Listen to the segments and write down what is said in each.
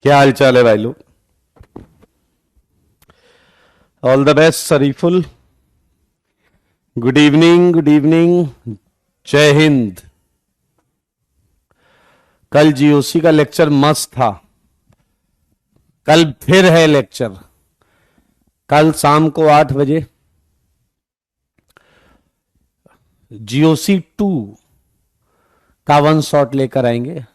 क्या हाल चाल है भाई लोग। All the best Shariful. Good evening, good evening. जय हिंद। कल जीओसी का लेक्चर मस्त था। कल फिर है लेक्चर। कल शाम को 8 बजे जीओसी 2 का 1 शॉट लेकर आएंगे।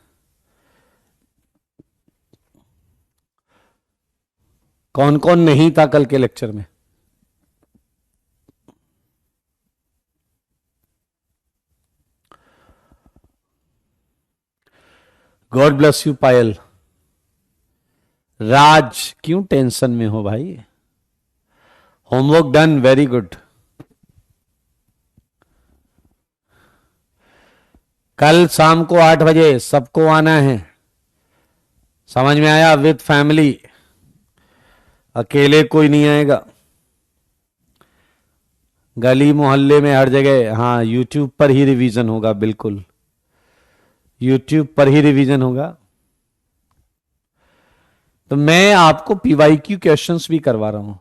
कौन कौन नहीं था कल के लेक्चर में? गॉड ब्लेस यू पायल। राज, क्यों टेंशन में हो भाई? Homework done, very good. कल शाम को 8 बजे सबको आना है। समझ में आया? विद फैमिली, अकेले कोई नहीं आएगा। गली मोहल्ले में हर जगह। हाँ, यूट्यूब पर ही रिवीजन होगा, बिल्कुल यूट्यूब पर ही रिवीजन होगा। तो मैं आपको पीवाईक्यू क्वेश्चंस भी करवा रहा हूं।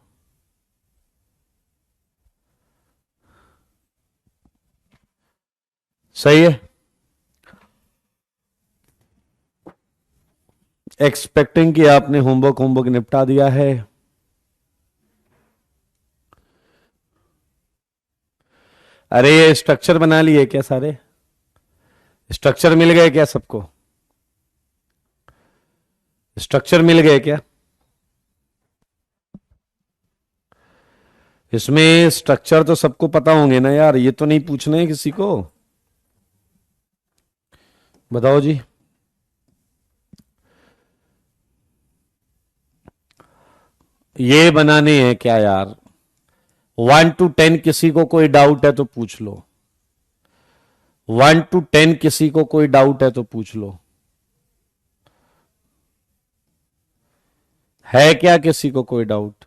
सही है। एक्सपेक्टिंग कि आपने होमवर्क निपटा दिया है। अरे ये स्ट्रक्चर बना लिए क्या? सारे स्ट्रक्चर मिल गए क्या सबको? स्ट्रक्चर मिल गए क्या? इसमें स्ट्रक्चर तो सबको पता होंगे ना यार, ये तो नहीं पूछना है किसी को। बताओ जी। ये बनाने हैं क्या यार? 1 to 10 किसी को कोई डाउट है तो पूछ लो। 1 to 10 किसी को कोई डाउट है तो पूछ लो। है क्या किसी को कोई डाउट?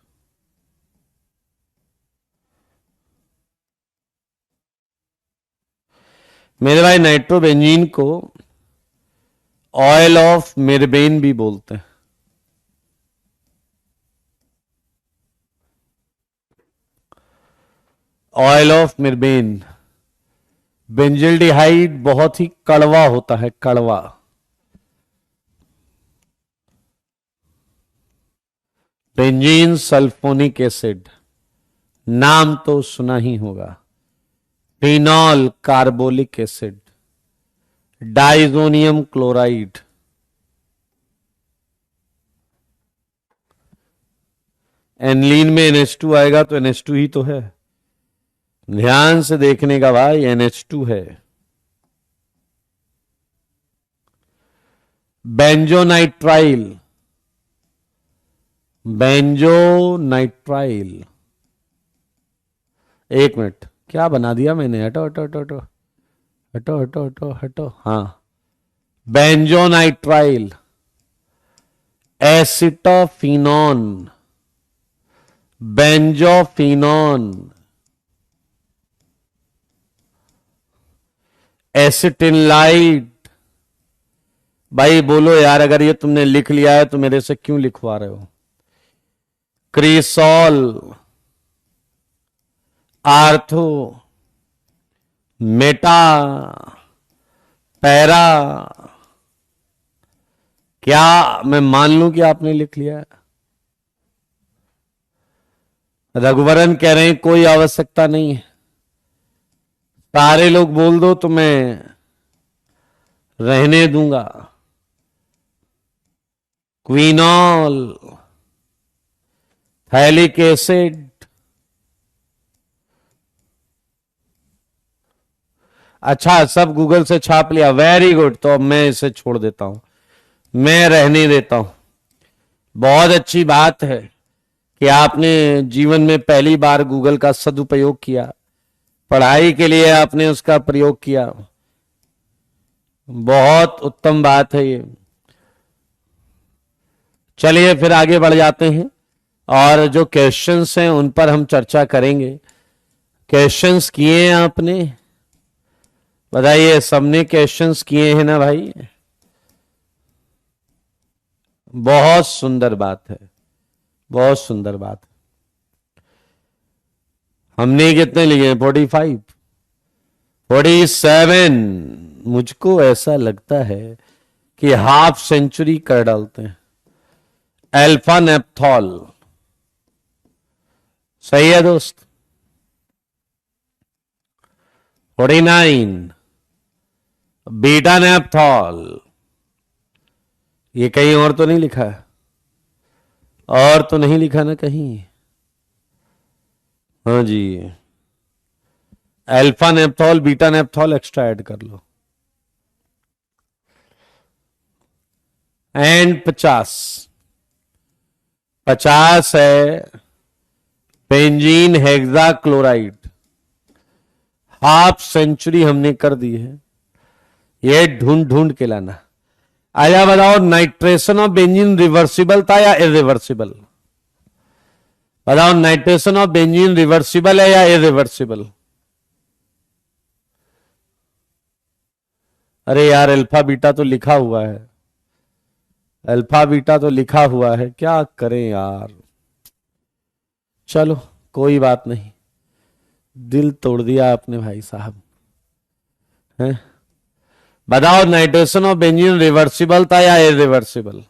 मेरे भाई, नाइट्रोबेंजीन को ऑयल ऑफ मिरबेन भी बोलते हैं। Oil of मिरबेन। बेंजिल्डिहाइड बहुत ही कड़वा होता है, कड़वा। बेंजीन सल्फोनिक एसिड, नाम तो सुना ही होगा। Phenol carbolic acid, diazonium chloride. Aniline में NH2 आएगा तो NH2 ही तो है। ध्यान से देखने का भाई, NH2 है। बेंजोनाइट्राइल, बेंजोनाइट्राइल। एक मिनट, क्या बना दिया मैंने? हटो हटो हटो हटो हटो हटो हटो हटो। हाँ, बेंजोनाइट्राइल। Acetophenone, benzophenone, एसिटिनलाइट। भाई बोलो यार, अगर ये तुमने लिख लिया है तो मेरे से क्यों लिखवा रहे हो? क्रिसॉल, आर्थो, मेटा, पैरा। क्या मैं मान लूं कि आपने लिख लिया है? रघुवरन कह रहे हैं कोई आवश्यकता नहीं है, सारे लोग बोल दो तो मैं रहने दूंगा। Quinol, phthalic acid. अच्छा, सब गूगल से छाप लिया, वेरी गुड। तो अब मैं इसे छोड़ देता हूं, मैं रहने देता हूं। बहुत अच्छी बात है कि आपने जीवन में पहली बार गूगल का सदुपयोग किया, पढ़ाई के लिए आपने उसका प्रयोग किया। बहुत उत्तम बात है ये। चलिए फिर आगे बढ़ जाते हैं और जो क्वेश्चंस हैं उन पर हम चर्चा करेंगे। क्वेश्चंस किए हैं आपने? बताइए, सबने क्वेश्चंस किए हैं ना भाई? बहुत सुंदर बात है, बहुत सुंदर बात है। हमने कितने लिए हैं? 45, 47। मुझको ऐसा लगता है कि हाफ सेंचुरी कर डालते हैं। अल्फा नेप्थॉल सही है दोस्त। 49 बीटा नेप्थॉल। ये कहीं और तो नहीं लिखा है? और तो नहीं लिखा ना कहीं? हाँ जी, alpha naphthol beta naphthol extra add कर लो। एंड 50 है benzene hexa chloride. Half century हमने कर दी है। ये ढूंढ ढूंढ के लाना। आया बताओ, नाइट्रेशन ऑफ बेंजीन रिवर्सिबल था या इरिवर्सिबल? बताओ, नाइट्रेशन ऑफ बेंजीन रिवर्सिबल है या इरिवर्सिबल? अरे यार, अल्फा बीटा तो लिखा हुआ है, अल्फा बीटा तो लिखा हुआ है, क्या करें यार। चलो कोई बात नहीं, दिल तोड़ दिया आपने भाई साहब। हैं? बताओ, नाइट्रेशन ऑफ बेंजीन रिवर्सिबल था या इरिवर्सिबल?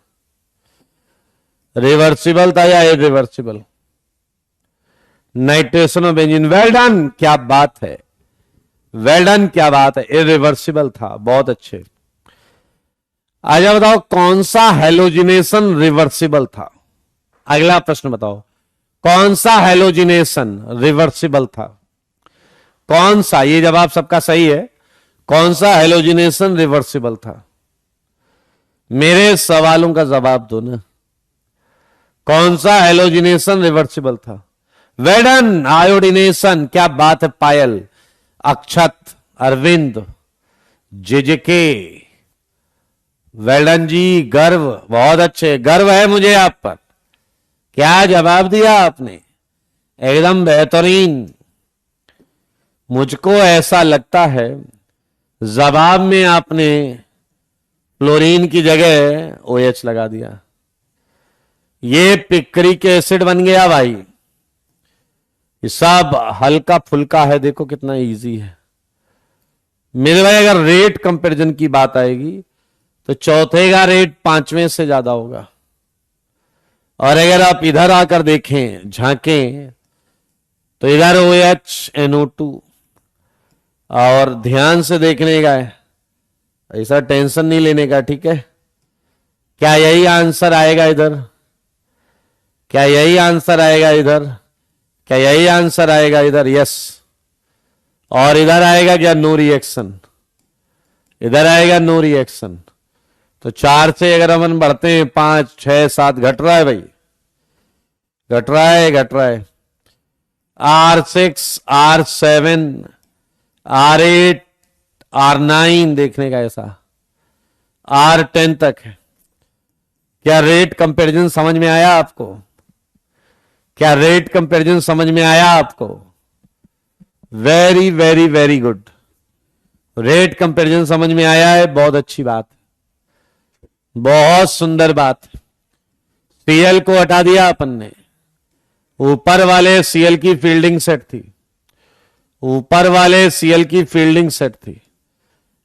रिवर्सिबल था या irreversible? Nitration of benzene, well done, क्या बात है, वेल डन, क्या बात है, इरिवर्सिबल था, बहुत अच्छे। आजा बताओ, कौन सा हेलोजिनेशन रिवर्सिबल था? अगला प्रश्न बताओ, कौन सा हेलोजिनेशन रिवर्सिबल था? कौन सा? ये जवाब सबका सही है। कौन सा हेलोजिनेशन रिवर्सिबल था? मेरे सवालों का जवाब दो ना। कौन सा हेलोजिनेशन रिवर्सिबल था? वेडन आयोडिनेशन, क्या बात है पायल, अक्षत, अरविंद, जेजेके, वेल्डन जी, गर्व, बहुत अच्छे, गर्व है मुझे आप पर। क्या जवाब दिया आपने, एकदम बेहतरीन। मुझको ऐसा लगता है जवाब में आपने क्लोरीन की जगह OH लगा दिया। ये पिक्रिक एसिड बन गया भाई। ये सब हल्का फुल्का है, देखो कितना इजी है मेरे भाई। अगर रेट कंपैरिजन की बात आएगी तो चौथे का रेट पांचवें से ज्यादा होगा। और अगर आप इधर आकर देखें, झांकें, तो इधर OH NO2, और ध्यान से देखने का है, ऐसा टेंशन नहीं लेने का, ठीक है। क्या यही आंसर आएगा इधर? क्या यही आंसर आएगा इधर? क्या यही आंसर आएगा इधर? यस। और इधर आएगा क्या? No reaction. इधर आएगा नो रिएक्शन। तो 4 से अगर हम बढ़ते हैं 5, 6, 7, घट रहा है भाई, घट रहा है, घट रहा है। R6, R7, R8, R9 देखने का ऐसा, R10 तक है। क्या रेट कंपैरिजन समझ में आया आपको? क्या रेट कंपैरिजन समझ में आया आपको? Very very very good, rate comparison समझ में आया है, बहुत अच्छी बात, बहुत सुंदर बात। Cl को हटा दिया अपन ने, ऊपर वाले Cl की फील्डिंग सेट थी, ऊपर वाले Cl की फील्डिंग सेट थी।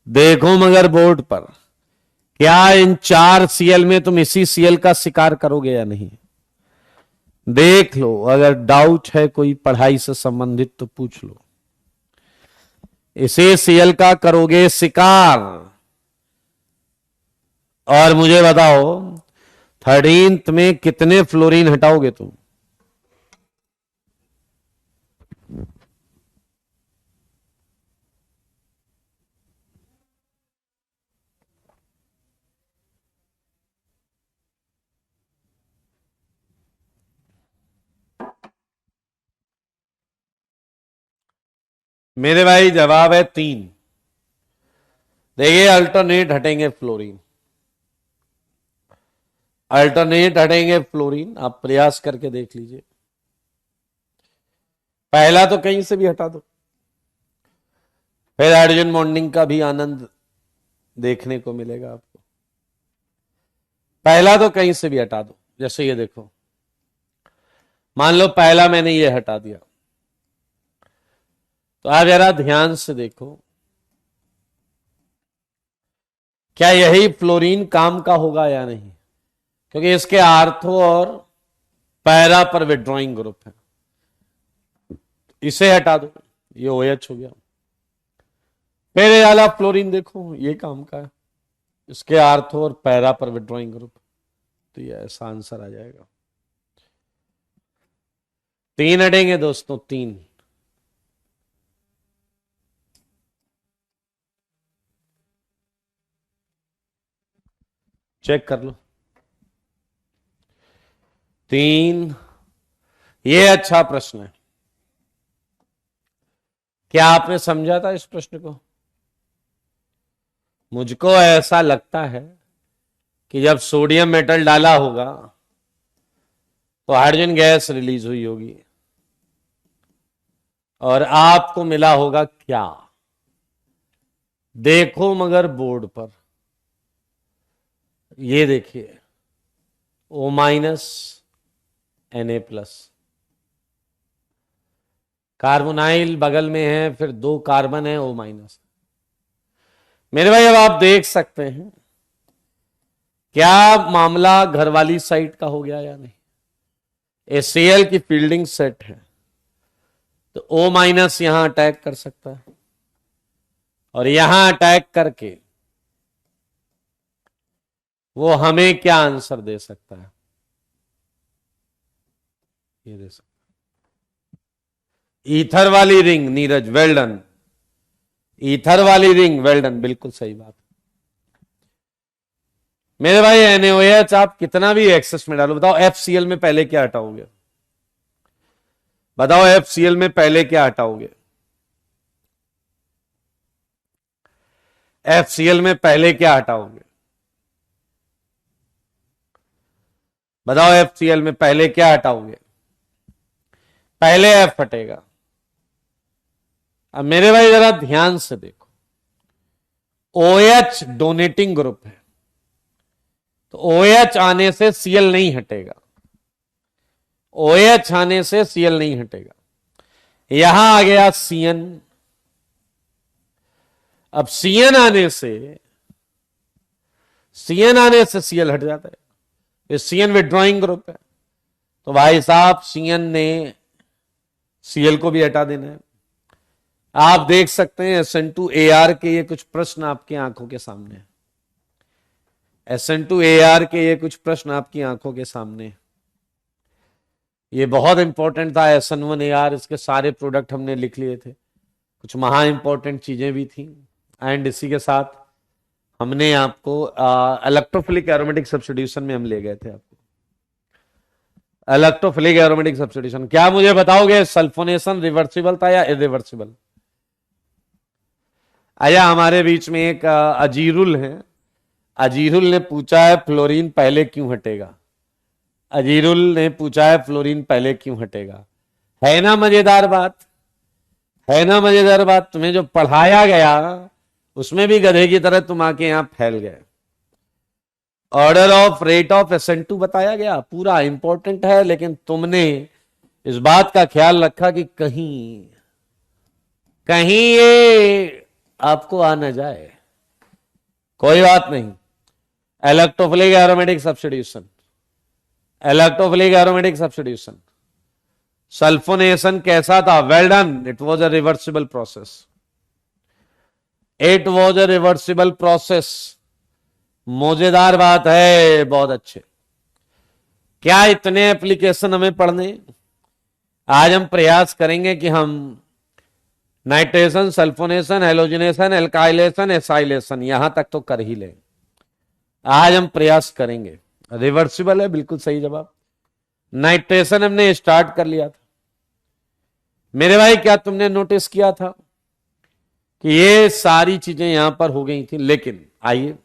देखो मगर बोर्ड पर, क्या इन 4 Cl में तुम इसी Cl का शिकार करोगे या नहीं? देख लो, अगर डाउट है कोई पढ़ाई से संबंधित तो पूछ लो। इसे Cl का करोगे शिकार? और मुझे बताओ 13th में कितने फ्लोरीन हटाओगे तुम? मेरे भाई जवाब है 3। देखिए, अल्टरनेट हटेंगे फ्लोरीन, अल्टरनेट हटेंगे फ्लोरीन। आप प्रयास करके देख लीजिए, पहला तो कहीं से भी हटा दो, फिर हाइड्रोजन बॉन्डिंग का भी आनंद देखने को मिलेगा आपको। पहला तो कहीं से भी हटा दो, जैसे ये देखो, मान लो पहला मैंने ये हटा दिया, तो आप जरा ध्यान से देखो, क्या यही फ्लोरीन काम का होगा या नहीं, क्योंकि इसके आर्थो और पैरा पर विड्रॉइंग ग्रुप है। इसे हटा दो, ये OH हो गया। फिर ये वाला फ्लोरीन देखो, ये काम का है, इसके आर्थो और पैरा पर विड्रॉइंग ग्रुप, तो ये ऐसा आंसर आ जाएगा। 3 हटेंगे दोस्तों, 3। चेक कर लो, 3। ये अच्छा प्रश्न है। क्या आपने समझा था इस प्रश्न को? मुझको ऐसा लगता है कि जब सोडियम मेटल डाला होगा तो हाइड्रोजन गैस रिलीज हुई होगी और आपको मिला होगा क्या? देखो मगर बोर्ड पर, ये देखिए, O-, Na+, कार्बोनाइल बगल में है, फिर 2 कार्बन है, O-। मेरे भाई अब आप देख सकते हैं क्या मामला घर वाली साइड का हो गया या नहीं। HCl की फील्डिंग सेट है तो O- यहां अटैक कर सकता है और यहां अटैक करके वो हमें क्या आंसर दे सकता है? ये दे सकता है ईथर वाली ring. Neeraj, well done. Ether वाली रिंग, वेल डन, बिल्कुल सही बात। मेरे भाई NaOH आप कितना भी एक्सेस में डालो, बताओ FCl में पहले क्या हटाओगे? बताओ FCl में पहले क्या हटाओगे? FCl में पहले क्या हटाओगे? बताओ FCl में पहले क्या हटाओगे? पहले F हटेगा। अब मेरे भाई जरा ध्यान से देखो, OH डोनेटिंग ग्रुप है तो OH आने से Cl नहीं हटेगा, OH आने से Cl नहीं हटेगा। यहां आ गया Cn, अब Cn आने से Cl हट जाता है, ये Cn विड्रॉइंग ग्रुप है तो भाई साहब Cn ने Cl को भी हटा देना है। आप देख सकते हैं SN2AR के ये कुछ प्रश्न आपकी आंखों के सामने है। SN2AR के ये कुछ प्रश्न आपकी आंखों के सामने, ये बहुत इंपॉर्टेंट था। SN1AR, इसके सारे प्रोडक्ट हमने लिख लिए थे, कुछ महा इंपॉर्टेंट चीजें भी थी। एंड इसी के साथ हमने आपको इलेक्ट्रोफिलिक एरोमेटिक सब्स्टिट्यूशन में हम ले गए थे आपको। इलेक्ट्रोफिलिक एरोमेटिक सब्स्टिट्यूशन, क्या मुझे बताओगे सल्फोनेशन रिवर्सिबल था या इरिवर्सिबल? आया हमारे बीच में एक अजीरुल है, अजीरुल ने पूछा है फ्लोरीन पहले क्यों हटेगा। अजीरुल ने पूछा है फ्लोरीन पहले क्यों हटेगा। है ना मजेदार बात, है ना मजेदार बात। तुम्हें जो पढ़ाया गया उसमें भी गधे की तरह तुम आके यहां फैल गए। Order of rate of SN2 बताया गया, पूरा इंपॉर्टेंट है, लेकिन तुमने इस बात का ख्याल रखा कि कहीं कहीं ये आपको आ न जाए। कोई बात नहीं। Electrophilic aromatic substitution, electrophilic aromatic substitution, sulphonation कैसा था? Well done, it was a reversible process, it was a reversible process. मजेदार बात है, बहुत अच्छे। क्या इतने एप्लीकेशन हमें पढ़ने? आज हम प्रयास करेंगे कि हम nitration, sulphonation, halogenation, alkylation, acylation यहां तक तो कर ही लें। आज हम प्रयास करेंगे। रिवर्सिबल है, बिल्कुल सही जवाब। नाइट्रेशन हमने स्टार्ट कर लिया था। मेरे भाई क्या तुमने नोटिस किया था कि ये सारी चीजें यहां पर हो गई थी, लेकिन आइए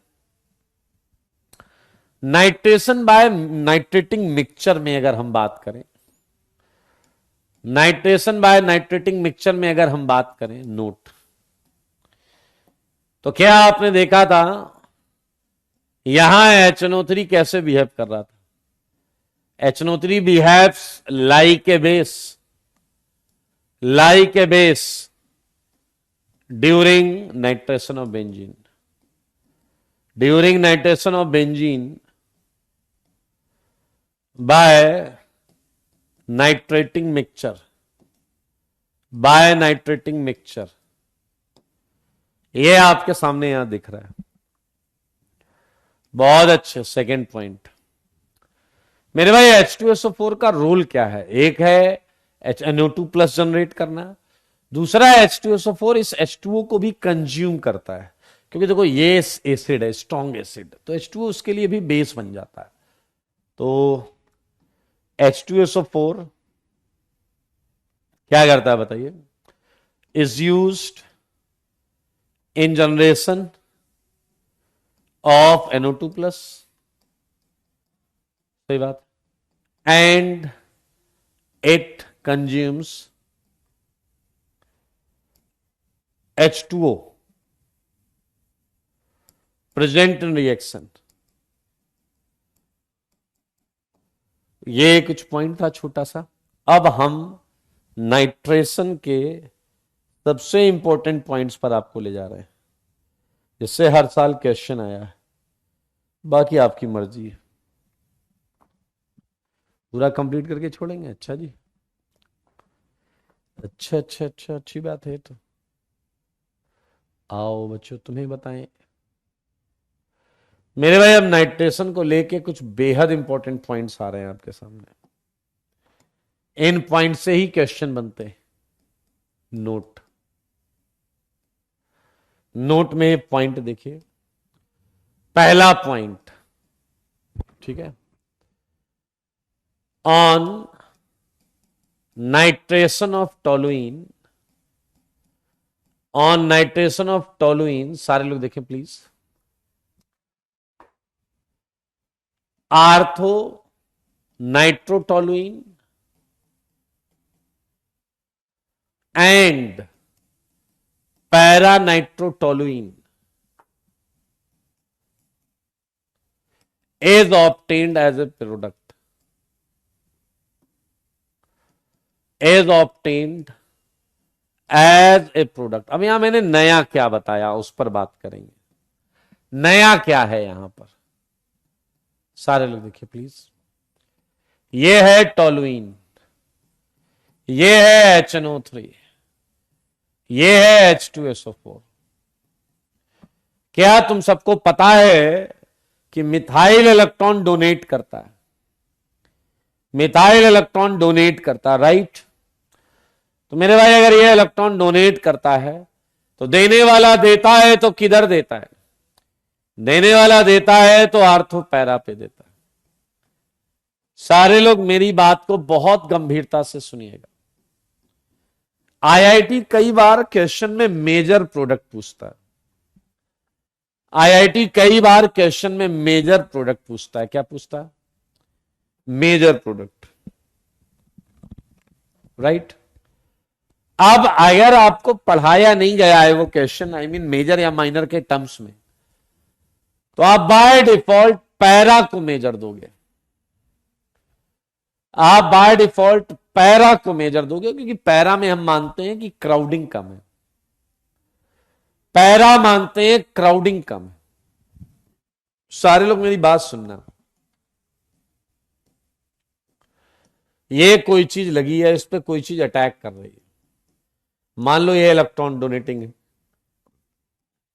नाइट्रेशन बाय नाइट्रेटिंग मिक्सचर में अगर हम बात करें, नाइट्रेशन बाय नाइट्रेटिंग मिक्सचर में अगर हम बात करें, नोट, तो क्या आपने देखा था यहां HNO3 कैसे बिहेव कर रहा था? HNO3 behaves like a base, like a base during nitration of benzene, during nitration of benzene by nitrating mixture, by nitrating mixture. ये आपके सामने यहां दिख रहा है। बहुत अच्छे। सेकेंड पॉइंट मेरे भाई, H2SO4 का रोल क्या है? एक है HNO2 प्लस जनरेट करना, दूसरा H2SO4 इस H2O को भी कंज्यूम करता है, क्योंकि देखो ये एसिड है, स्ट्रॉन्ग एसिड, तो H2O उसके लिए भी बेस बन जाता है। तो H2SO4 क्या करता है बताइए? Is used in generation of NO2 plus, सही बात, and it consumes H2O present in reaction. ये कुछ पॉइंट था छोटा सा। अब हम नाइट्रेशन के सबसे इंपॉर्टेंट पॉइंट्स पर आपको ले जा रहे हैं, जिससे हर साल क्वेश्चन आया है। बाकी आपकी मर्जी है, पूरा कंप्लीट करके छोड़ेंगे। अच्छा जी, अच्छा अच्छा अच्छा, अच्छी बात है। तो आओ बच्चों, तुम्हें बताएं मेरे भाई। अब नाइट्रेशन को लेके कुछ बेहद इंपॉर्टेंट पॉइंट्स आ रहे हैं आपके सामने। इन पॉइंट से ही क्वेश्चन बनते हैं। नोट, नोट में पॉइंट देखिए। पहला पॉइंट, ठीक है, on nitration of toluene, on nitration of toluene, सारे लोग देखें please. Ortho nitrotoluene and para nitrotoluene is obtained as a product, is obtained as a product। अब यहां मैंने नया क्या बताया उस पर बात करेंगे। नया क्या है यहां पर? सारे लोग देखिए प्लीज। ये है टोलुइन, ये है HNO3, ये है H2SO4। क्या तुम सबको पता है कि मिथाइल इलेक्ट्रॉन डोनेट करता है? मिथाइल इलेक्ट्रॉन डोनेट करता है, राइट? तो मेरे भाई, अगर ये इलेक्ट्रॉन डोनेट करता है तो देने वाला देता है तो किधर देता है? देने वाला देता है तो आर्थो पैरा पे देता है। सारे लोग मेरी बात को बहुत गंभीरता से सुनिएगा। IIT कई बार क्वेश्चन में मेजर प्रोडक्ट पूछता है। IIT कई बार क्वेश्चन में मेजर प्रोडक्ट पूछता है। क्या पूछता है? Major product, right? अब अगर आपको पढ़ाया नहीं गया है वो क्वेश्चन, आई मीन मेजर या माइनर के टर्म्स में, तो आप बाय डिफॉल्ट पैरा को मेजर दोगे। आप बाय डिफॉल्ट पैरा को मेजर दोगे, क्योंकि पैरा में हम मानते हैं कि क्राउडिंग कम है। पैरा मानते हैं क्राउडिंग कम है। सारे लोग मेरी बात सुनना। ये कोई चीज लगी है, इस पे कोई चीज अटैक कर रही है। मान लो ये इलेक्ट्रॉन डोनेटिंग है,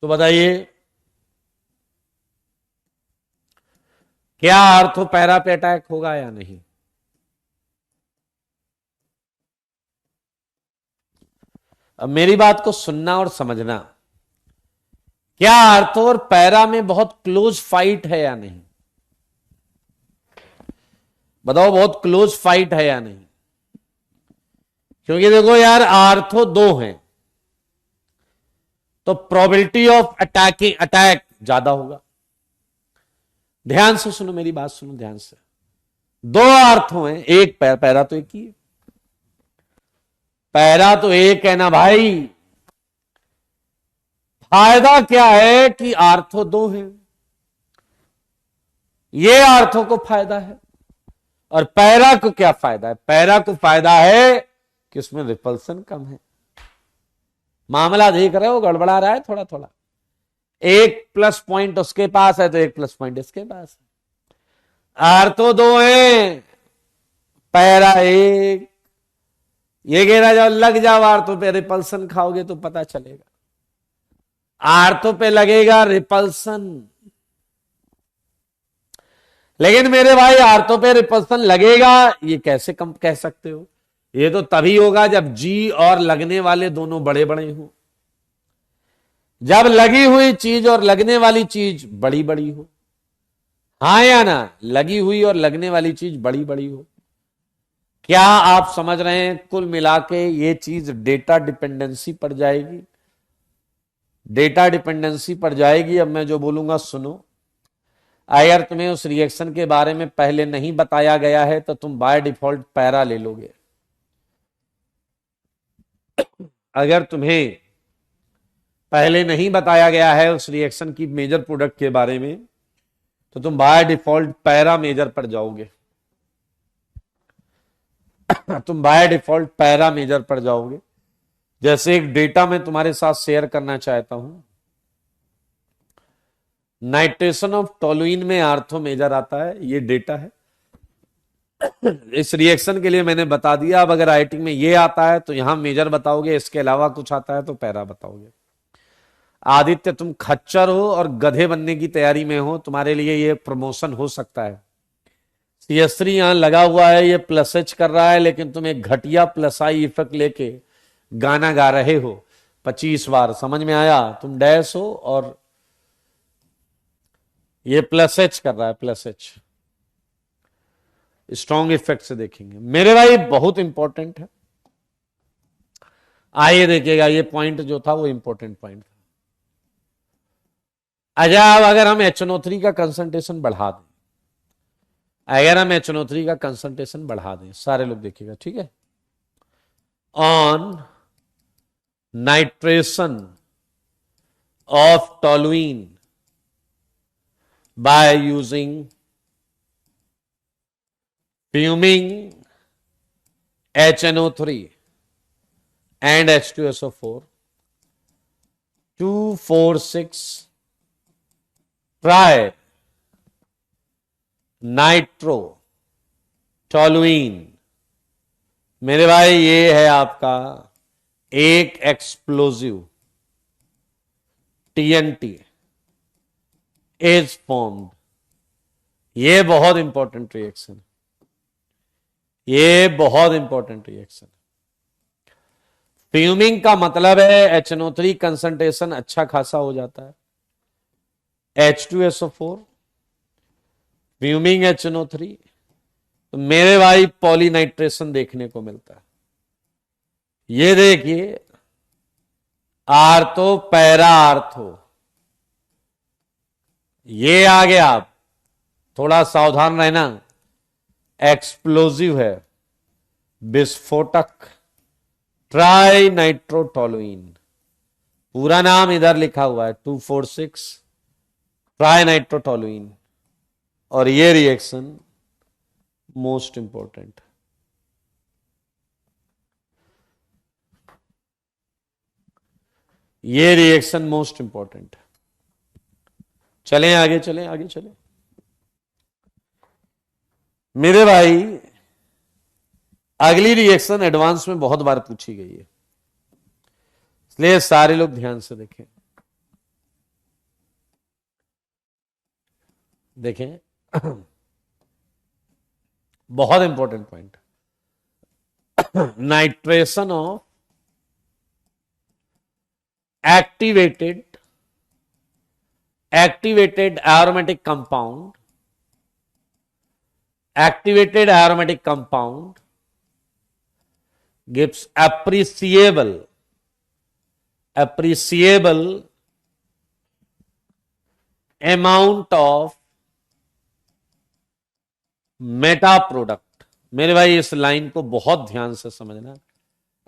तो बताइए क्या आर्थो पैरा पे अटैक होगा या नहीं? अब मेरी बात को सुनना और समझना। क्या आर्थो और पैरा में बहुत क्लोज फाइट है या नहीं? बताओ, बहुत क्लोज फाइट है या नहीं? क्योंकि देखो यार, आर्थो दो हैं तो प्रोबेबिलिटी ऑफ अटैक ज्यादा होगा। ध्यान से सुनो, मेरी बात सुनो ध्यान से। दो आर्थो हैं, एक पैरा तो एक ही है। पैरा तो एक है ना भाई। फायदा क्या है कि आर्थो दो हैं। ये आर्थो को फायदा है। और पैरा को क्या फायदा है? पैरा को फायदा है कि उसमें रिपल्सन कम है। मामला देख रहे हो, गड़बड़ा रहा है थोड़ा थोड़ा। एक प्लस पॉइंट उसके पास है तो एक प्लस पॉइंट इसके पास है। आर्थो दो हैं, पैरा एक। ये कह रहा जब लग जाओ आर्थो पे, रिपल्सन खाओगे तो पता चलेगा। आर्थो पे लगेगा रिपल्सन, लेकिन मेरे भाई आर्थो पे रिपल्सन लगेगा ये कैसे कम कह सकते हो? ये तो तभी होगा जब जी और लगने वाले दोनों बड़े बड़े हो। जब लगी हुई चीज और लगने वाली चीज बड़ी बड़ी हो। हाँ या ना? लगी हुई और लगने वाली चीज बड़ी बड़ी हो। क्या आप समझ रहे हैं? कुल मिला के ये चीज डेटा डिपेंडेंसी पर जाएगी। डेटा डिपेंडेंसी पर जाएगी। अब मैं जो बोलूंगा सुनो। अगर तुम्हें उस रिएक्शन के बारे में पहले नहीं बताया गया है तो तुम बाय डिफॉल्ट पैरा ले लोगे। अगर तुम्हें पहले नहीं बताया गया है उस रिएक्शन की मेजर प्रोडक्ट के बारे में तो तुम बाय डिफॉल्ट पैरा मेजर पर जाओगे। तुम बाय डिफॉल्ट पैरा मेजर पर जाओगे। जैसे एक डेटा मैं तुम्हारे साथ शेयर करना चाहता हूं। नाइट्रेशन ऑफ टोलुइन में आर्थो मेजर आता है, ये डेटा है। इस रिएक्शन के लिए मैंने बता दिया। अब अगर राइटिंग में ये आता है तो यहां मेजर बताओगे, इसके अलावा कुछ आता है तो पैरा बताओगे। आदित्य तुम खच्चर हो और गधे बनने की तैयारी में हो, तुम्हारे लिए ये प्रमोशन हो सकता है। सीएस3 यहां लगा हुआ है, ये प्लस एच कर रहा है, लेकिन तुम एक घटिया प्लस आई इफेक्ट लेके गाना गा रहे हो 25 बार। समझ में आया? तुम डैश हो और ये प्लस एच कर रहा है, प्लस एच। स्ट्रॉन्ग इफेक्ट से देखेंगे मेरे भाई, बहुत इंपॉर्टेंट है। आइए देखिएगा, ये पॉइंट जो था वो इंपॉर्टेंट पॉइंट था। अच्छा, अब अगर हम HNO3 का कंसंट्रेशन बढ़ा दें, अगर हम HNO3 का कंसंट्रेशन बढ़ा दें, सारे लोग देखिएगा, ठीक है। On nitration of toluene by using fuming HNO3 and H2SO4 246 try nitrotoluene. मेरे भाई ये है आपका एक एक्सप्लोजिव TNT इज फॉर्म्ड। ये बहुत इंपॉर्टेंट रिएक्शन, ये बहुत इंपॉर्टेंट रिएक्शन। फ्यूमिंग का मतलब है HNO3 कंसंट्रेशन अच्छा खासा हो जाता है। H2SO4 फ्यूमिंग HNO3, तो मेरे भाई पॉलीनाइट्रेशन देखने को मिलता है। ये देखिए, आर्थो पैरा आर्थो, ये आ गया। आप थोड़ा सावधान रहना, एक्सप्लोजिव है, विस्फोटक, ट्राई नाइट्रोटोलुइन। पूरा नाम इधर लिखा हुआ है 246 ट्राई नाइट्रोटोलुइन। और ये रिएक्शन मोस्ट इंपॉर्टेंट, ये रिएक्शन मोस्ट इंपॉर्टेंट। चलें आगे, चलें आगे, चलें मेरे भाई। अगली रिएक्शन एडवांस में बहुत बार पूछी गई है, इसलिए सारे लोग ध्यान से देखें। देखें बहुत important point. Nitration of activated aromatic compound gives appreciable amount of Meta product. मेरे भाई इस लाइन को बहुत ध्यान से समझना,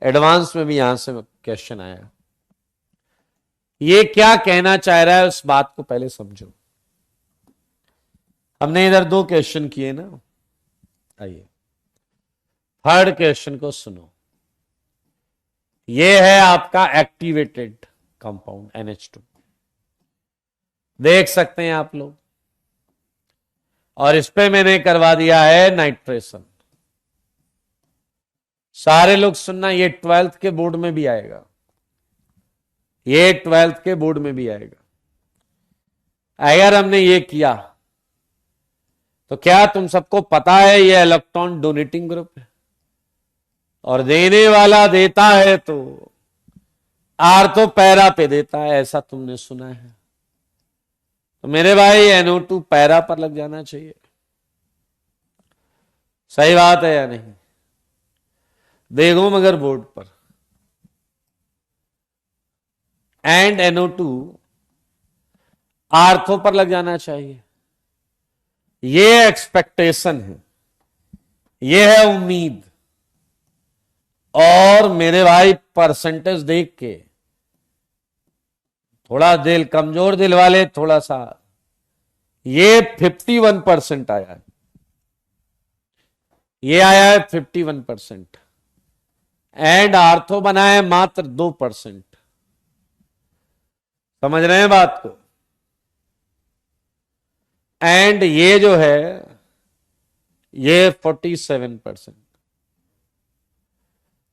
एडवांस में भी यहां से क्वेश्चन आया। ये क्या कहना चाह रहा है उस बात को पहले समझो। हमने इधर 2 क्वेश्चन किए ना, आइए थर्ड क्वेश्चन को सुनो। ये है आपका एक्टिवेटेड कंपाउंड NH2, देख सकते हैं आप लोग, और इस पे मैंने करवा दिया है नाइट्रेशन। सारे लोग सुनना, ये 12th के बोर्ड में भी आएगा, ये 12th के बोर्ड में भी आएगा। अगर हमने ये किया तो क्या तुम सबको पता है ये इलेक्ट्रॉन डोनेटिंग ग्रुप है, और देने वाला देता है तो आर्थो पैरा पे देता है, ऐसा तुमने सुना है। तो मेरे भाई NO2 पैरा पर लग जाना चाहिए, सही बात है या नहीं? देखो मगर बोर्ड पर, एंड NO2 आर्थो पर लग जाना चाहिए, ये एक्सपेक्टेशन है, ये है उम्मीद। और मेरे भाई परसेंटेज देख के थोड़ा दिल कमजोर दिल वाले थोड़ा सा, ये 51% आया है, ये आया है 51%, एंड आर्थो बना है मात्र 2%। समझ रहे हैं बात को? एंड ये जो है ये 47%,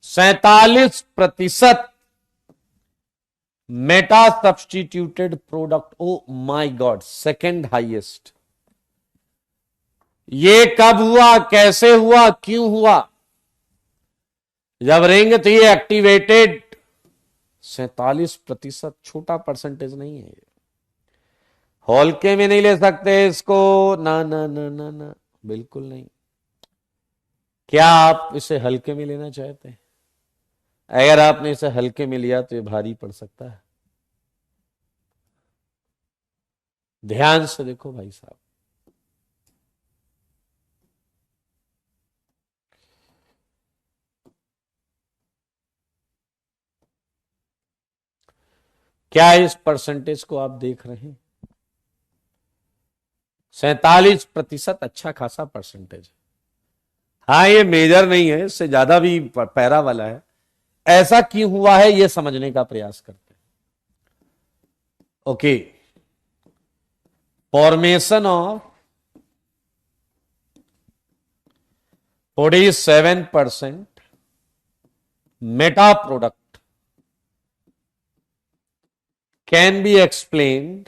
47% Meta substituted product. Oh my God, second highest. ये कब हुआ, कैसे हुआ, क्यों हुआ? जब रिंग थी एक्टिवेटेड, 47%, छोटा परसेंटेज नहीं है। हल्के में नहीं ले सकते इसको, ना ना ना ना ना, बिल्कुल नहीं। क्या आप इसे हल्के में लेना चाहते हैं? अगर आपने इसे हल्के में लिया तो ये भारी पड़ सकता है। ध्यान से देखो भाई साहब, क्या इस परसेंटेज को आप देख रहे हैं? 47% अच्छा खासा परसेंटेज। हाँ, ये मेजर नहीं है, इससे ज्यादा भी पैरा वाला है। ऐसा क्यों हुआ है ये समझने का प्रयास करते हैं। Okay, formation of 47% Meta product can be explained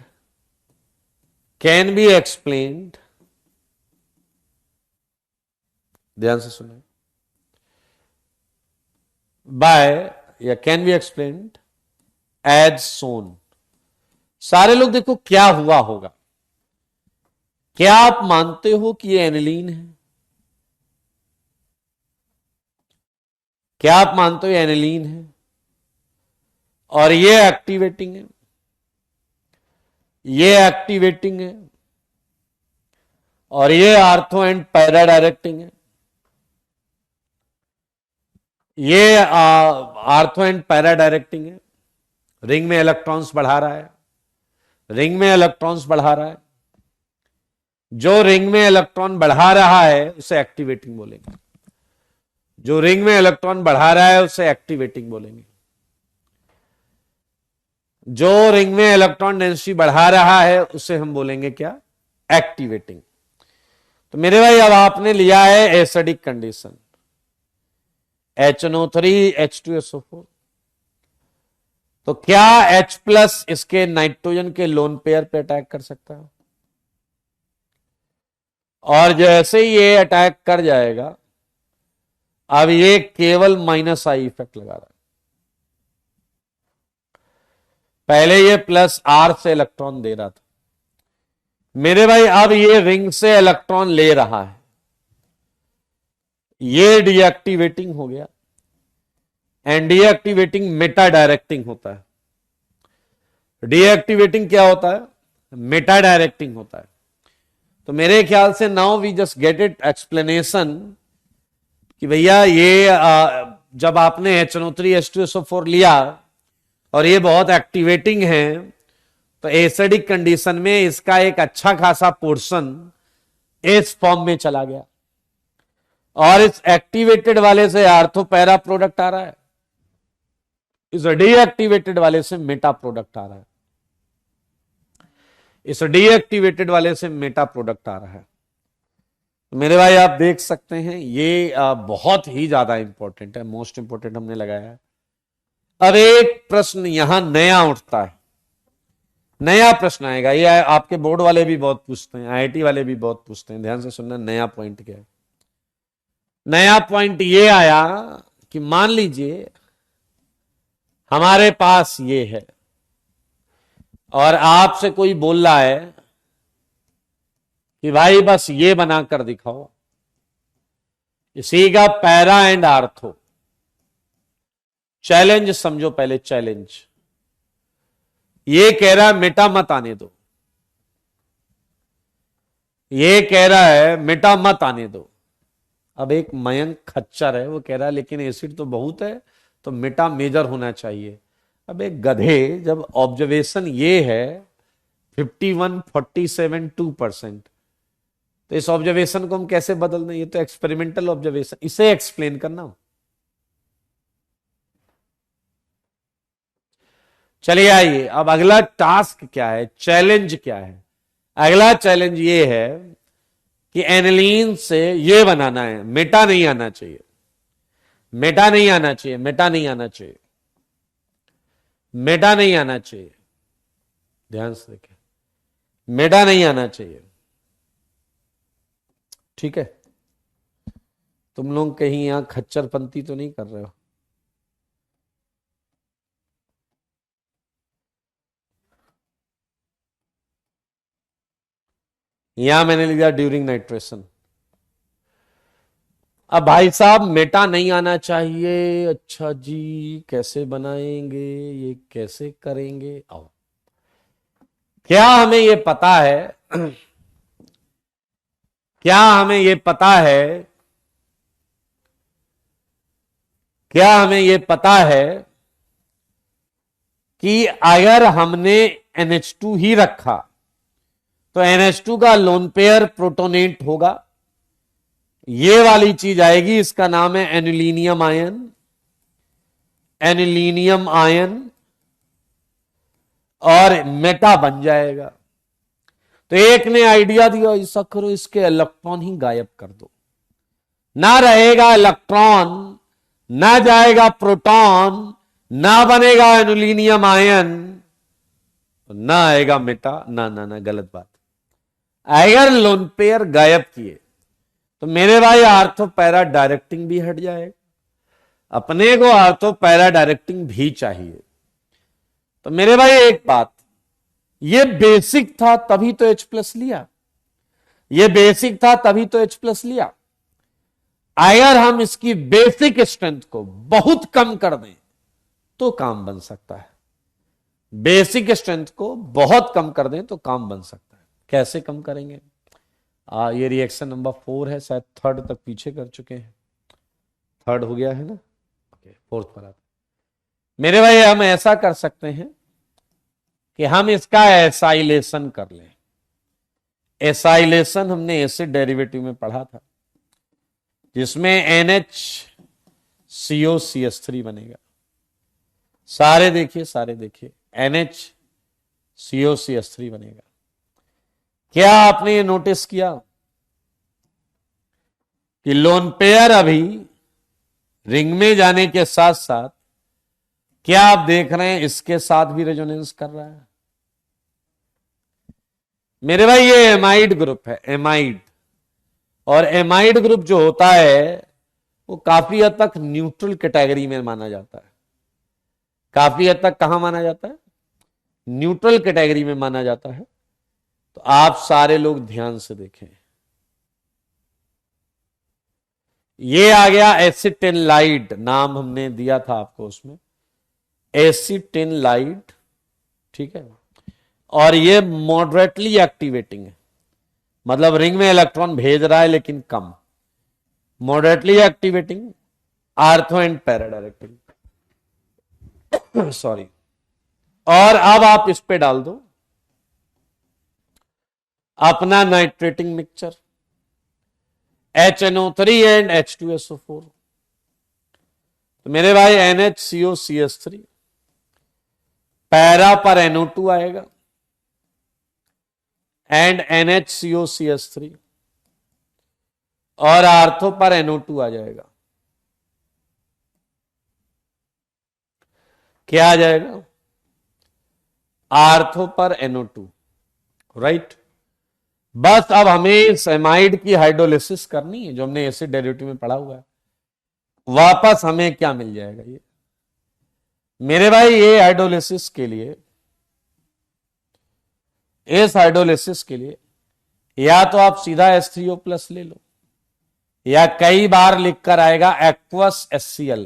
ध्यान से सुने, बाय या कैन बी एक्सप्लेन्ड एज सोन। सारे लोग देखो क्या हुआ होगा। क्या आप मानते हो कि ये एनिलीन है? क्या आप मानते हो ये एनिलीन है और ये एक्टिवेटिंग है, ये एक्टिवेटिंग है और ये आर्थो एंड पैरा डायरेक्टिंग है। ये आर्थो एंड पैरा डायरेक्टिंग है। रिंग में इलेक्ट्रॉन्स बढ़ा रहा है, रिंग में इलेक्ट्रॉन्स बढ़ा रहा है। जो रिंग में इलेक्ट्रॉन बढ़ा रहा है उसे एक्टिवेटिंग बोलेंगे, जो रिंग में इलेक्ट्रॉन बढ़ा रहा है उसे एक्टिवेटिंग बोलेंगे। जो रिंग में इलेक्ट्रॉन डेंसिटी बढ़ा रहा है उसे हम बोलेंगे क्या? एक्टिवेटिंग। तो मेरे भाई अब आपने लिया है एसिडिक कंडीशन, HNO3 H2SO4, तो क्या H+ इसके नाइट्रोजन के लोन पेयर पे अटैक कर सकता है? और जैसे ही ये अटैक कर जाएगा, अब ये केवल -I इफेक्ट लगा रहा है। पहले ये +R से इलेक्ट्रॉन दे रहा था, मेरे भाई अब ये रिंग से इलेक्ट्रॉन ले रहा है, ये डीएक्टिवेटिंग हो गया। एंड डीएक्टिवेटिंग मेटा डायरेक्टिंग होता है। डीएक्टिवेटिंग क्या होता है? मेटा डायरेक्टिंग होता है। तो मेरे ख्याल से now we just get it explanation कि भैया ये जब आपने HNO3 H2SO4 लिया और ये बहुत एक्टिवेटिंग है, तो एसिडिक कंडीशन में इसका एक अच्छा खासा पोर्शन इस फॉर्म में चला गया, और इस एक्टिवेटेड वाले से आर्थो पैरा प्रोडक्ट आ रहा है, इस डीएक्टिवेटेड वाले से मेटा प्रोडक्ट आ रहा है, इस डीएक्टिवेटेड वाले से मेटा प्रोडक्ट आ रहा है। मेरे भाई आप देख सकते हैं ये बहुत ही ज्यादा इंपॉर्टेंट है, मोस्ट इंपॉर्टेंट हमने लगाया है। अब एक प्रश्न यहां नया उठता है, नया प्रश्न आएगा, ये आपके बोर्ड वाले भी बहुत पूछते हैं, आईआईटी वाले भी बहुत पूछते हैं, ध्यान से सुनना। नया पॉइंट क्या है? नया पॉइंट ये आया कि मान लीजिए हमारे पास ये है और आपसे कोई बोल रहा है कि भाई बस ये बनाकर दिखाओ, इसी का पैरा एंड आर्थो। चैलेंज समझो पहले, चैलेंज ये कह रहा है मेटा मत आने दो, ये कह रहा है मेटा मत आने दो। अब एक मयंक खच्चर है, वो कह रहा है लेकिन एसिड तो बहुत है तो मेटा मेजर होना चाहिए। अब एक गधे, जब ऑब्जर्वेशन ये है 51, 47, 2%, तो इस ऑब्जर्वेशन को हम कैसे बदल दें? ये तो एक्सपेरिमेंटल ऑब्जर्वेशन, इसे एक्सप्लेन करना। चलिए आइए, अब अगला टास्क क्या है, चैलेंज क्या है? अगला चैलेंज ये है कि एनिलीन से ये बनाना है, मेटा नहीं आना चाहिए, मेटा नहीं आना चाहिए, मेटा नहीं आना चाहिए, मेटा नहीं आना चाहिए, ध्यान से देखें, मेटा नहीं आना चाहिए। ठीक है, तुम लोग कहीं यहां खच्चरपंती तो नहीं कर रहे हो? यहां मैंने लिया ड्यूरिंग नाइट्रेशन। अब भाई साहब मेटा नहीं आना चाहिए, अच्छा जी कैसे बनाएंगे, ये कैसे करेंगे? आओ, क्या हमें ये पता है, क्या हमें ये पता है, क्या हमें ये पता है कि अगर हमने NH2 ही रखा तो NH2 का लोन पेयर प्रोटोनेट होगा, ये वाली चीज आएगी, इसका नाम है एनिलीनियम आयन, एनिलीनियम आयन, और मेटा बन जाएगा। तो एक ने आइडिया दिया, ऐसा करो इसके इलेक्ट्रॉन ही गायब कर दो, ना रहेगा इलेक्ट्रॉन, ना जाएगा प्रोटॉन, ना बनेगा एनिलीनियम आयन, ना आएगा मेटा, ना ना ना, गलत बात। अगर लोन पेयर गायब किए तो मेरे भाई आर्थो पैरा डायरेक्टिंग भी हट जाएगा, अपने को आर्थो पैरा डायरेक्टिंग भी चाहिए। तो मेरे भाई एक बात, ये बेसिक था तभी तो H+ लिया, ये बेसिक था तभी तो H+ लिया। अगर हम इसकी बेसिक स्ट्रेंथ को बहुत कम कर दें तो काम बन सकता है, बेसिक स्ट्रेंथ को बहुत कम कर दें तो काम बन सकता है। कैसे कम करेंगे? ये रिएक्शन नंबर 4 है, शायद थर्ड तक पीछे कर चुके हैं, थर्ड हो गया है ना, ओके, फोर्थ पर आते। मेरे भाई हम ऐसा कर सकते हैं कि हम इसका एसाइलेशन कर लें। एसाइलेशन हमने एसिड डेरिवेटिव में पढ़ा था, जिसमें NHCOCH3 बनेगा। सारे देखिए, सारे देखिए, NHCOCH3 बनेगा। क्या आपने ये नोटिस किया कि लोन पेयर अभी रिंग में जाने के साथ साथ क्या आप देख रहे हैं इसके साथ भी रेजोनेंस कर रहा है? मेरे भाई ये एमाइड ग्रुप है, एमाइड, और एमाइड ग्रुप जो होता है वो काफी हद तक न्यूट्रल कैटेगरी में माना जाता है। काफी हद तक कहां माना जाता है? न्यूट्रल कैटेगरी में माना जाता है। तो आप सारे लोग ध्यान से देखें, ये आ गया एसिटिनलाइड, नाम हमने दिया था आपको उसमें, एसिटिनलाइड, ठीक है। और ये मॉडरेटली एक्टिवेटिंग है, मतलब रिंग में इलेक्ट्रॉन भेज रहा है लेकिन कम, moderately activating, ortho and para directing sorry. और अब आप इस पे डाल दो अपना nitrating mixture, HNO3 and H2SO4। तो मेरे भाई NHCOCH3, पैरा पर NO2 आएगा एंड NHCOCH3, और आर्थो पर NO2 आ जाएगा। क्या आ जाएगा? आर्थो पर NO2, राइट। बस अब हमें इस एमाइड की हाइड्रोलिसिस करनी है, जो हमने एसिड डेरिवेटिव में पढ़ा हुआ है। वापस हमें क्या मिल जाएगा? ये मेरे भाई, ये हाइड्रोलिसिस के लिए, इस हाइड्रोलिसिस के लिए या तो आप सीधा H3O+ ले लो, या कई बार लिखकर आएगा एक्वस HCl।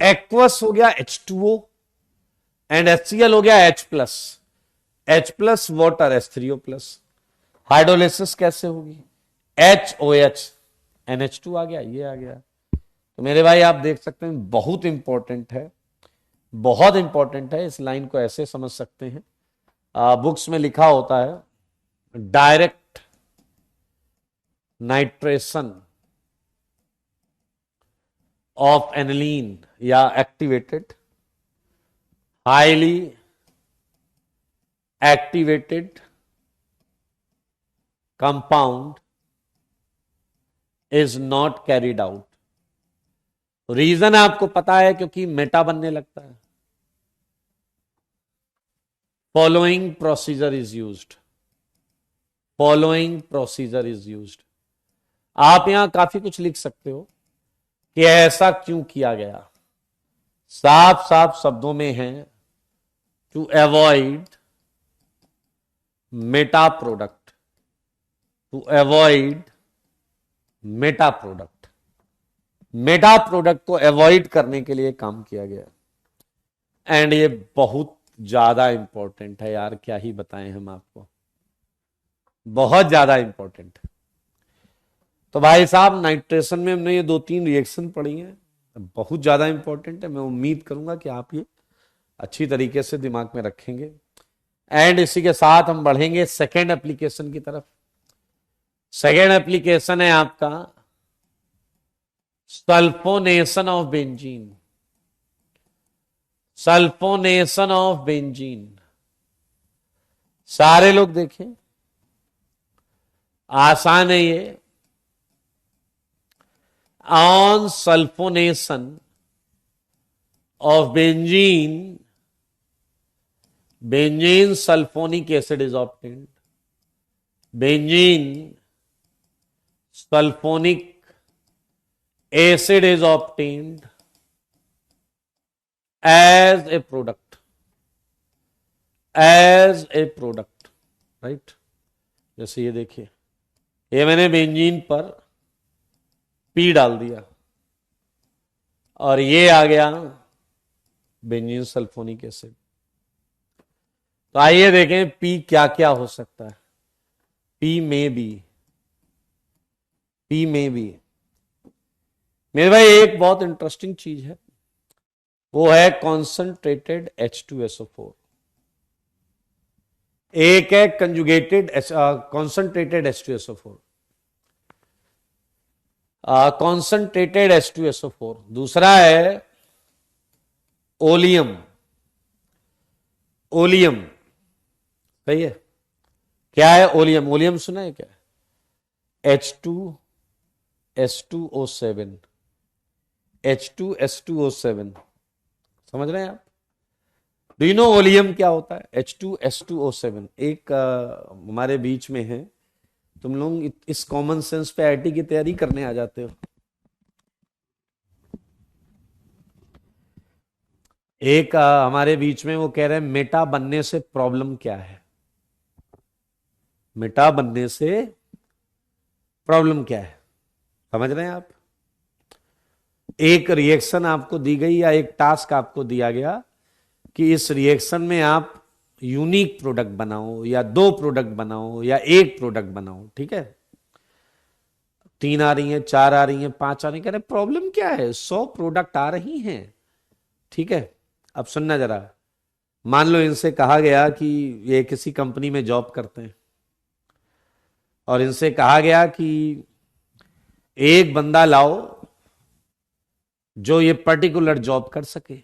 एक्वस हो गया H2O एंड HCl हो गया H+ वाटर H3O+। हाइड्रोलिसिस कैसे होगी? HOH NH2 आ गया, ये आ गया। तो मेरे भाई आप देख सकते हैं, बहुत इंपॉर्टेंट है, बहुत इंपॉर्टेंट है। इस लाइन को ऐसे समझ सकते हैं, बुक्स में लिखा होता है डायरेक्ट नाइट्रेशन ऑफ एनिलीन या activated, highly activated compound is not carried out. Reason आपको पता है, क्योंकि मेटा बनने लगता है। Following procedure is used, following procedure is used. आप यहां काफी कुछ लिख सकते हो कि ऐसा क्यों किया गया। साफ साफ शब्दों में है, to avoid meta product, to avoid meta product. Meta product को अवॉइड करने के लिए काम किया गया। एंड ये बहुत ज्यादा इंपॉर्टेंट है यार, क्या ही बताएं हम आपको, बहुत ज्यादा इंपॉर्टेंट है। तो भाई साहब, नाइट्रेशन में हमने ये 2-3 रिएक्शन पढ़ी हैं, बहुत ज्यादा इंपॉर्टेंट है। मैं उम्मीद करूंगा कि आप ये अच्छी तरीके से दिमाग में रखेंगे। एंड इसी के साथ हम बढ़ेंगे सेकेंड एप्लीकेशन की तरफ। सेकेंड एप्लीकेशन है आपका sulphonation of benzene. Sulphonation of benzene, सारे लोग देखें, आसान है ये। On sulphonation of benzene, benzene sulphonic acid is obtained. Benzene sulfonic acid is obtained as a product, as a product, right? जैसे ये देखिए, ये मैंने बेंजीन पर पी डाल दिया और ये आ गया बेंजीन सल्फोनिक एसिड। तो आइए देखें पी क्या क्या हो सकता है। पी में बी, पी में भी मेरे भाई एक बहुत इंटरेस्टिंग चीज है, वो है कॉन्सेंट्रेटेड H2SO4। एक है conjugated concentrated H2SO4, concentrated H2SO4। दूसरा है ओलियम, ओलियम, सही है। क्या है ओलियम? ओलियम सुना है क्या? H2S2O7, H2S2O7, समझ रहे हैं आप? डू यू नो ओलियम क्या होता है? H2S2O7 एक हमारे बीच में है। तुम लोग इस कॉमन सेंस पे आईटी की तैयारी करने आ जाते हो। एक हमारे बीच में वो कह रहे हैं मेटा बनने से प्रॉब्लम क्या है, मेटा बनने से प्रॉब्लम क्या है, समझ रहे हैं आप? एक रिएक्शन आपको दी गई या एक टास्क आपको दिया गया कि इस रिएक्शन में आप यूनिक प्रोडक्ट बनाओ या 2 प्रोडक्ट बनाओ या 1 प्रोडक्ट बनाओ, ठीक है? 3 आ रही हैं, 4 आ रही हैं, 5 आ रही हैं, कह रहे प्रॉब्लम क्या है? 100 प्रोडक्ट आ रही हैं, ठीक है? अब सुनना जरा, मान लो इनसे कहा गया कि ये किसी कंपनी में जॉब करते हैं और इनसे कहा गया कि एक बंदा लाओ जो ये पर्टिकुलर जॉब कर सके।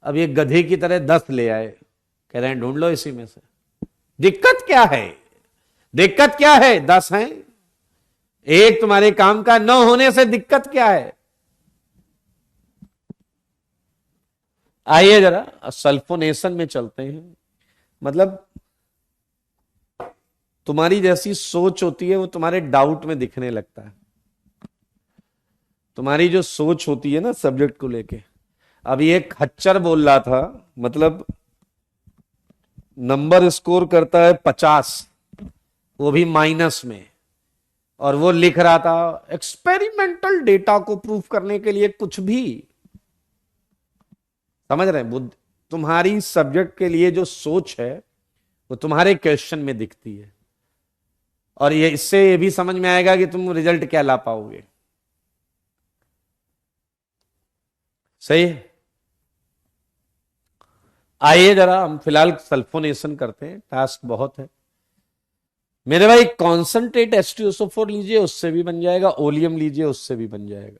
अब ये गधे की तरह 10 ले आए, कह रहे हैं ढूंढ लो इसी में से। दिक्कत क्या है? दिक्कत क्या है? 10 हैं, एक तुम्हारे काम का न होने से दिक्कत क्या है? आइए जरा सल्फोनेशन में चलते हैं। मतलब तुम्हारी जैसी सोच होती है वो तुम्हारे डाउट में दिखने लगता है। तुम्हारी जो सोच होती है ना सब्जेक्ट को लेके, अब ये खच्चर बोल रहा था, मतलब नंबर स्कोर करता है 50, वो भी माइनस में, और वो लिख रहा था एक्सपेरिमेंटल डेटा को प्रूफ करने के लिए कुछ भी। समझ रहे हैं? बुद्ध तुम्हारी सब्जेक्ट के लिए जो सोच है वो तुम्हारे क्वेश्चन में दिखती है, और ये इससे ये भी समझ में आएगा कि तुम रिजल्ट क्या ला पाओगे। सही है? आइए जरा हम फिलहाल सल्फोनेशन करते हैं, टास्क बहुत है मेरे भाई। कॉन्सेंट्रेट H2SO4 लीजिए, उससे भी बन जाएगा। ओलियम लीजिए, उससे भी बन जाएगा।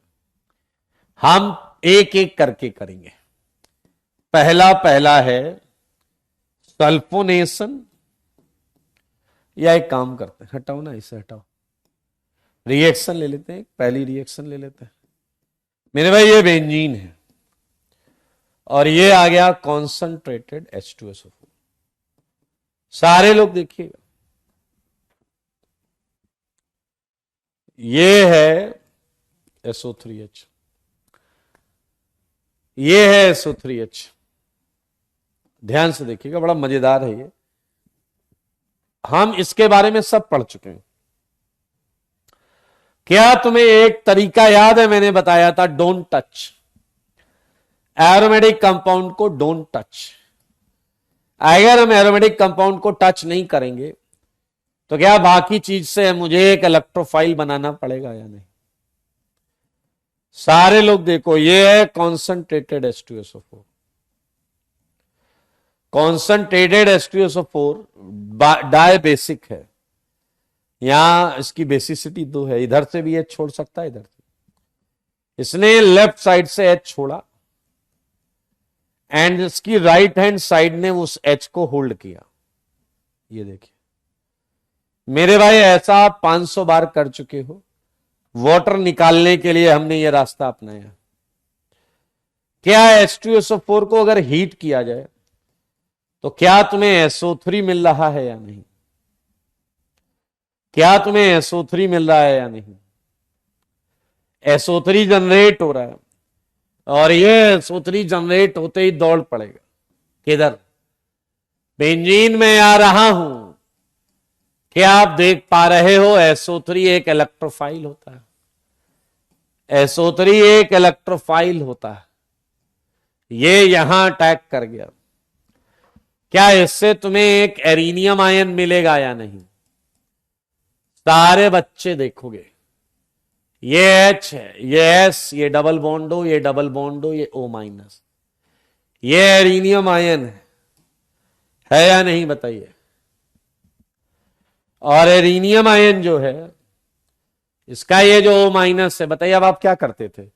हम एक एक करके करेंगे। पहला है सल्फोनेशन, या एक काम करते हैं, हटाओ ना इसे, हटाओ, रिएक्शन ले लेते हैं। पहली रिएक्शन ले लेते हैं मेरे भाई। ये बेंजीन है और ये आ गया कॉन्सेंट्रेटेड H2SO4। सारे लोग देखिएगा, ये है SO3H, ये है SO3H। ध्यान से देखिएगा, बड़ा मजेदार है ये। हम इसके बारे में सब पढ़ चुके हैं। क्या तुम्हें एक तरीका याद है? मैंने बताया था डोंट टच, एरोमेटिक कंपाउंड को डोंट टच। अगर हम एरोमेटिक कंपाउंड को टच नहीं करेंगे तो क्या बाकी चीज से मुझे एक इलेक्ट्रोफाइल बनाना पड़ेगा या नहीं? सारे लोग देखो, ये है concentrated H2SO4। Concentrated H2SO4 die basic है। यहां इसकी बेसिसिटी 2 है, इधर से भी H छोड़ सकता है, इधर से। इसने लेफ्ट साइड से H छोड़ा एंड इसकी राइट हैंड साइड ने उस H को होल्ड किया। ये देखिए मेरे भाई, ऐसा आप 500 बार कर चुके हो। वाटर निकालने के लिए हमने ये रास्ता अपनाया। क्या H2SO4 को अगर हीट किया जाए तो क्या तुम्हें SO3 मिल रहा है या नहीं? क्या तुम्हें SO3 मिल रहा है या नहीं? SO3 जनरेट हो रहा है, और ये SO3 जनरेट होते ही दौड़ पड़ेगा किधर? बेंजीन में आ रहा हूं। क्या आप देख पा रहे हो? SO3 एक इलेक्ट्रोफाइल होता है। SO3 एक इलेक्ट्रोफाइल होता है। ये यहां अटैक कर गया। क्या इससे तुम्हें एक एरिनियम आयन मिलेगा या नहीं? सारे बच्चे देखोगे, ये H है, ये S, ये डबल बॉन्ड हो, ये डबल बॉन्ड हो, ये O-, ये एरिनियम आयन है या नहीं बताइए? और एरिनियम आयन जो है, इसका ये जो O- है, बताइए अब आप क्या करते थे?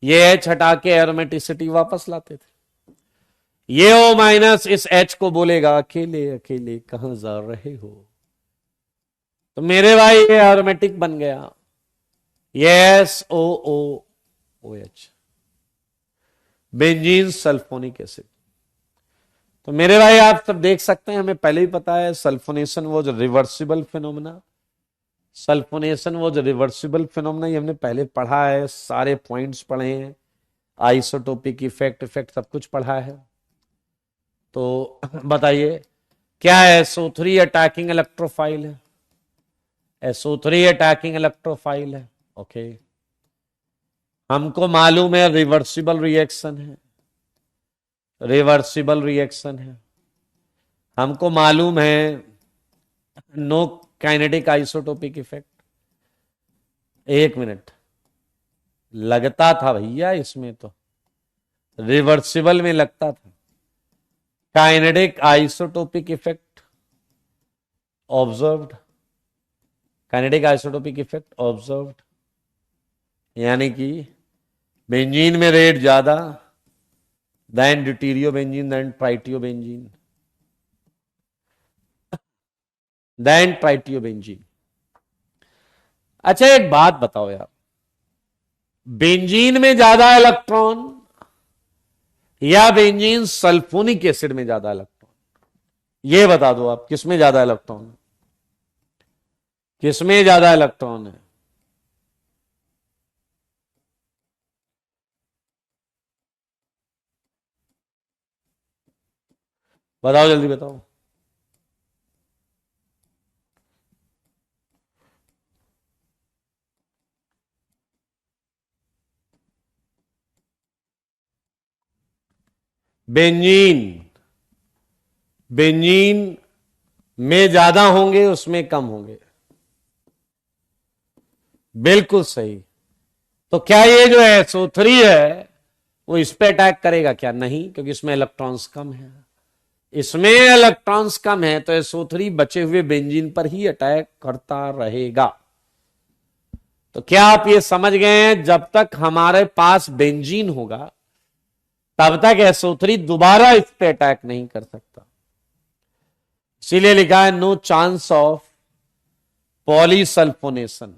ये H हटा के एरोमेटिसिटी वापस लाते थे। ये O- इस H को बोलेगा अकेले अकेले कहां जा रहे हो? तो मेरे भाई ये एरोमेटिक बन गया, ये SOOOH, बेंजीन सल्फोनिक एसिड। तो मेरे भाई आप सब देख सकते हैं, हमें पहले ही पता है sulphonation was reversible phenomena. Sulphonation was reversible phenomena, ये हमने पहले पढ़ा है, सारे पॉइंट्स पढ़े हैं, आइसोटोपिक इफेक्ट सब कुछ पढ़ा है। तो बताइए, क्या SO3 अटैकिंग इलेक्ट्रोफाइल है? SO3 अटैकिंग इलेक्ट्रोफाइल है। ओके, हमको मालूम है रिवर्सिबल रिएक्शन है, रिवर्सिबल रिएक्शन है। हमको मालूम है नो काइनेटिक आइसोटोपिक इफेक्ट। एक मिनट, लगता था भैया इसमें तो रिवर्सिबल में लगता था kinetic isotopic effect observed. Kinetic isotopic effect observed, यानी कि बेंजीन में रेट ज्यादा देन ड्यूटेरियोबेंजीन देन ट्राइटियोबेंजीन देन ट्राइटियोबेंजीन। अच्छा एक बात बताओ यार, बेंजीन में ज्यादा इलेक्ट्रॉन या बेंजीन सल्फोनिक एसिड में ज्यादा इलेक्ट्रॉन, ये बता दो आप, किसमें ज्यादा इलेक्ट्रॉन है, किसमें ज्यादा इलेक्ट्रॉन है? बताओ जल्दी बताओ। बेंजीन, बेंजीन में ज्यादा होंगे, उसमें कम होंगे। बिल्कुल सही। तो क्या ये जो SO3 है वो इस पे अटैक करेगा क्या? नहीं, क्योंकि इसमें इलेक्ट्रॉन्स कम है। इसमें इलेक्ट्रॉन्स कम है तो SO3 बचे हुए बेंजीन पर ही अटैक करता रहेगा। तो क्या आप ये समझ गए हैं, जब तक हमारे पास बेंजीन होगा तब तक SO3 दोबारा इस पे अटैक नहीं कर सकता। इसीलिए लिखा है no chance of polysulphonation,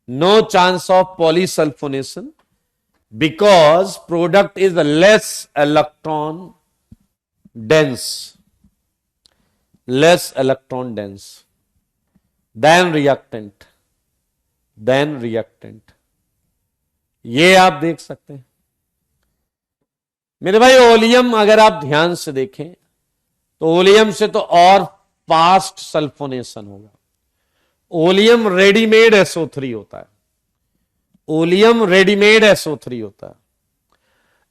no chance of polysulphonation because product is less electron dense, less electron dense than reactant, ये आप देख सकते हैं मेरे भाई। ओलियम अगर आप ध्यान से देखें तो ओलियम से तो और फास्ट सल्फोनेशन होगा। ओलियम रेडीमेड SO3 होता है, ओलियम रेडीमेड SO3 होता है।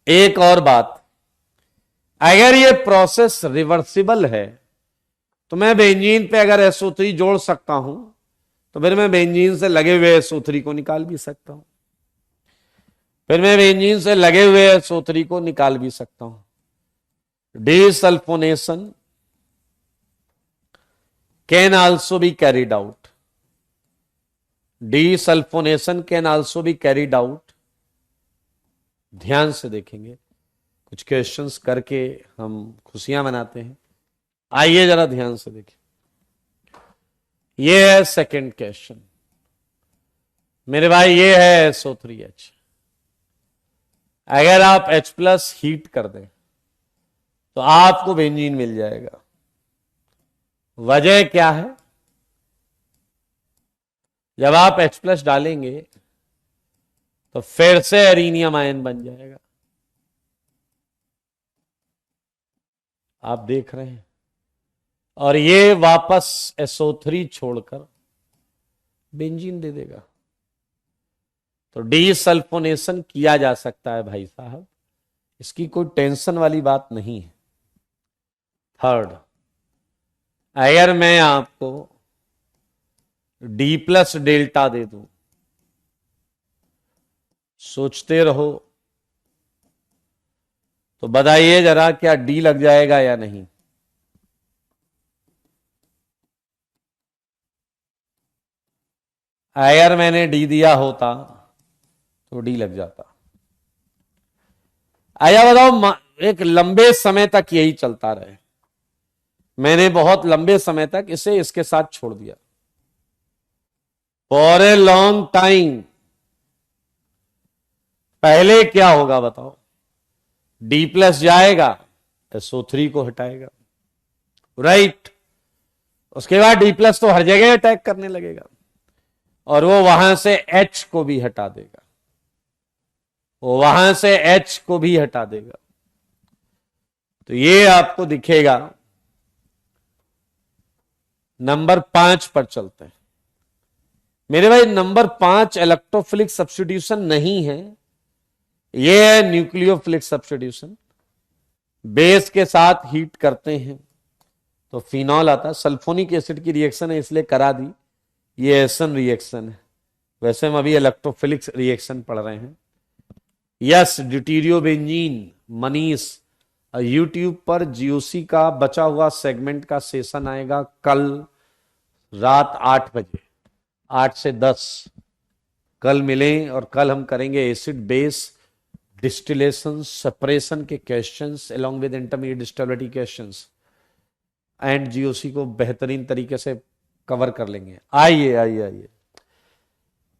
एक और बात, अगर ये प्रोसेस रिवर्सिबल है तो मैं बेंजीन पे अगर SO3 जोड़ सकता हूं तो फिर मैं बेंजीन से लगे हुए SO3 को निकाल भी सकता हूं, फिर मैं बेंजीन से लगे हुए SO3 को निकाल भी सकता हूं। Desulphonation can also be carried out, desulphonation can also be carried out. ध्यान से देखेंगे, कुछ क्वेश्चंस करके हम खुशियां मनाते हैं। आइए जरा ध्यान से देखें, ये है सेकंड क्वेश्चन मेरे भाई, ये है SO3H। अगर आप H+ हीट कर दें तो आपको बेंजीन मिल जाएगा। वजह क्या है? जब आप H+ डालेंगे तो फिर से एरीनियम आयन बन जाएगा, आप देख रहे हैं, और ये वापस SO3 छोड़कर बेंजीन दे देगा। तो डीसल्फोनेशन किया जा सकता है भाई साहब, इसकी कोई टेंशन वाली बात नहीं है। थर्ड, अगर मैं आपको D+ डेल्टा दे दूं, सोचते रहो, तो बताइए जरा क्या D लग जाएगा या नहीं? अगर मैंने D दिया होता तो D लग जाता। आया बताओ, एक लंबे समय तक यही चलता रहे, मैंने बहुत लंबे समय तक इसे इसके साथ छोड़ दिया, फॉर ए लॉन्ग टाइम। पहले क्या होगा बताओ? D+ जाएगा, SO3 को हटाएगा, राइट। उसके बाद D+ तो हर जगह अटैक करने लगेगा और वो वहां से H को भी हटा देगा, वो वहां से H को भी हटा देगा। तो ये आपको दिखेगा। नंबर 5 पर चलते हैं मेरे भाई। नंबर 5 इलेक्ट्रोफिलिक सब्स्टिट्यूशन नहीं है, यह है न्यूक्लियोफिलिक सब्स्टिट्यूशन। बेस के साथ हीट करते हैं तो फिनॉल आता है, सल्फोनिक एसिड की रिएक्शन है इसलिए करा दी, ये एसन रिएक्शन है। वैसे हम अभी इलेक्ट्रोफिलिक रिएक्शन पढ़ रहे हैं। यस, ड्यूटेरियोबेंजीन। मनीष, यूट्यूब पर GOC का बचा हुआ सेगमेंट का सेशन आएगा कल रात 8 बजे, 8 से 10 कल मिलें और कल हम करेंगे एसिड बेस डिस्टिलेशन सेपरेशन के questions along with intermediate stability questions and GOC को बेहतरीन तरीके से कवर कर लेंगे। आइए आइए आइए,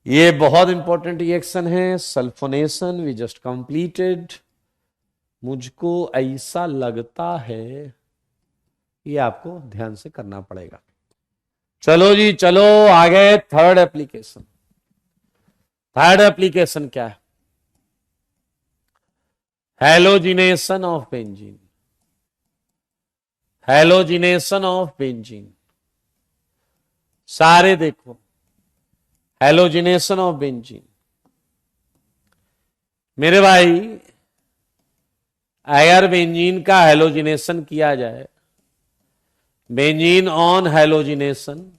ये बहुत इंपॉर्टेंट रिएक्शन है सल्फोनेशन वी जस्ट कंप्लीटेड। मुझको ऐसा लगता है ये आपको ध्यान से करना पड़ेगा। चलो जी चलो आगे, थर्ड एप्लीकेशन। थर्ड एप्लीकेशन क्या है? Halogenation of benzene. Halogenation of benzene, सारे देखो, हैलोजिनेशन ऑफ बेंजीन। मेरे भाई अगर बेंजीन का हैलोजिनेशन किया जाए, benzene on halogenation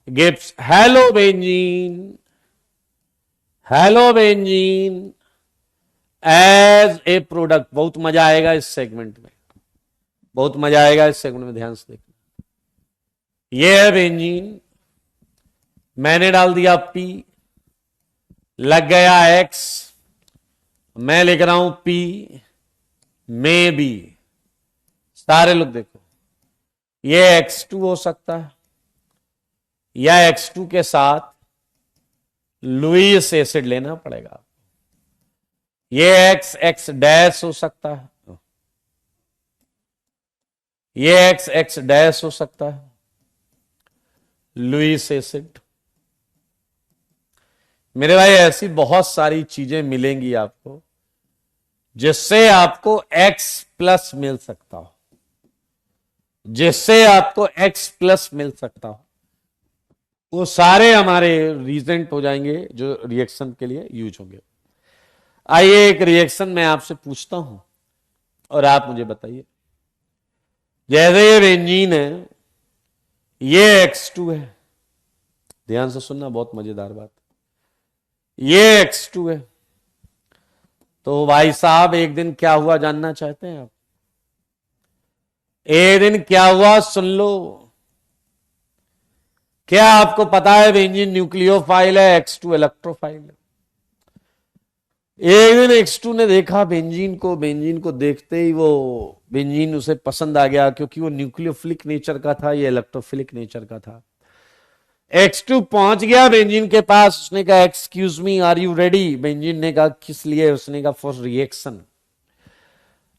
gives halobenzene as a product. बहुत मजा आएगा इस सेगमेंट में, बहुत मजा आएगा इस सेगमेंट में, ध्यान से देखना। ये है बेंजीन, मैंने डाल दिया P, लग गया X, मैं लिख रहा हूं P में बी। सारे लोग देखो, ये X2 हो सकता है या X2 के साथ लुईस एसिड लेना पड़ेगा। ये X डैश हो सकता है, ये X डैश हो सकता है, लुईस एसिड। मेरे भाई ऐसी बहुत सारी चीजें मिलेंगी आपको जिससे आपको X प्लस मिल सकता हो, जिससे आपको X प्लस मिल सकता हो। वो सारे हमारे रीजेंट हो जाएंगे जो रिएक्शन के लिए यूज होंगे। आइए एक रिएक्शन मैं आपसे पूछता हूं और आप मुझे बताइए। जैसे ये बेंजीन है, ये X2 है, ध्यान से सुनना, बहुत मजेदार बात। ये X2 है, तो भाई साहब एक दिन क्या हुआ जानना चाहते हैं आप? एक दिन क्या हुआ सुन लो। क्या आपको पता है बेंजीन न्यूक्लियोफाइल है, X2 इलेक्ट्रोफाइल है। एक दिन X2 ने देखा बेंजीन को देखते ही वो बेंजीन उसे पसंद आ गया, क्योंकि वो न्यूक्लियोफिलिक नेचर का था, ये इलेक्ट्रोफिलिक नेचर का था। X2 पहुंच गया बेंजीन के पास, उसने कहा excuse me are you ready? Benzene ने कहा किस लिए? उसने कहा फॉर रिएक्शन।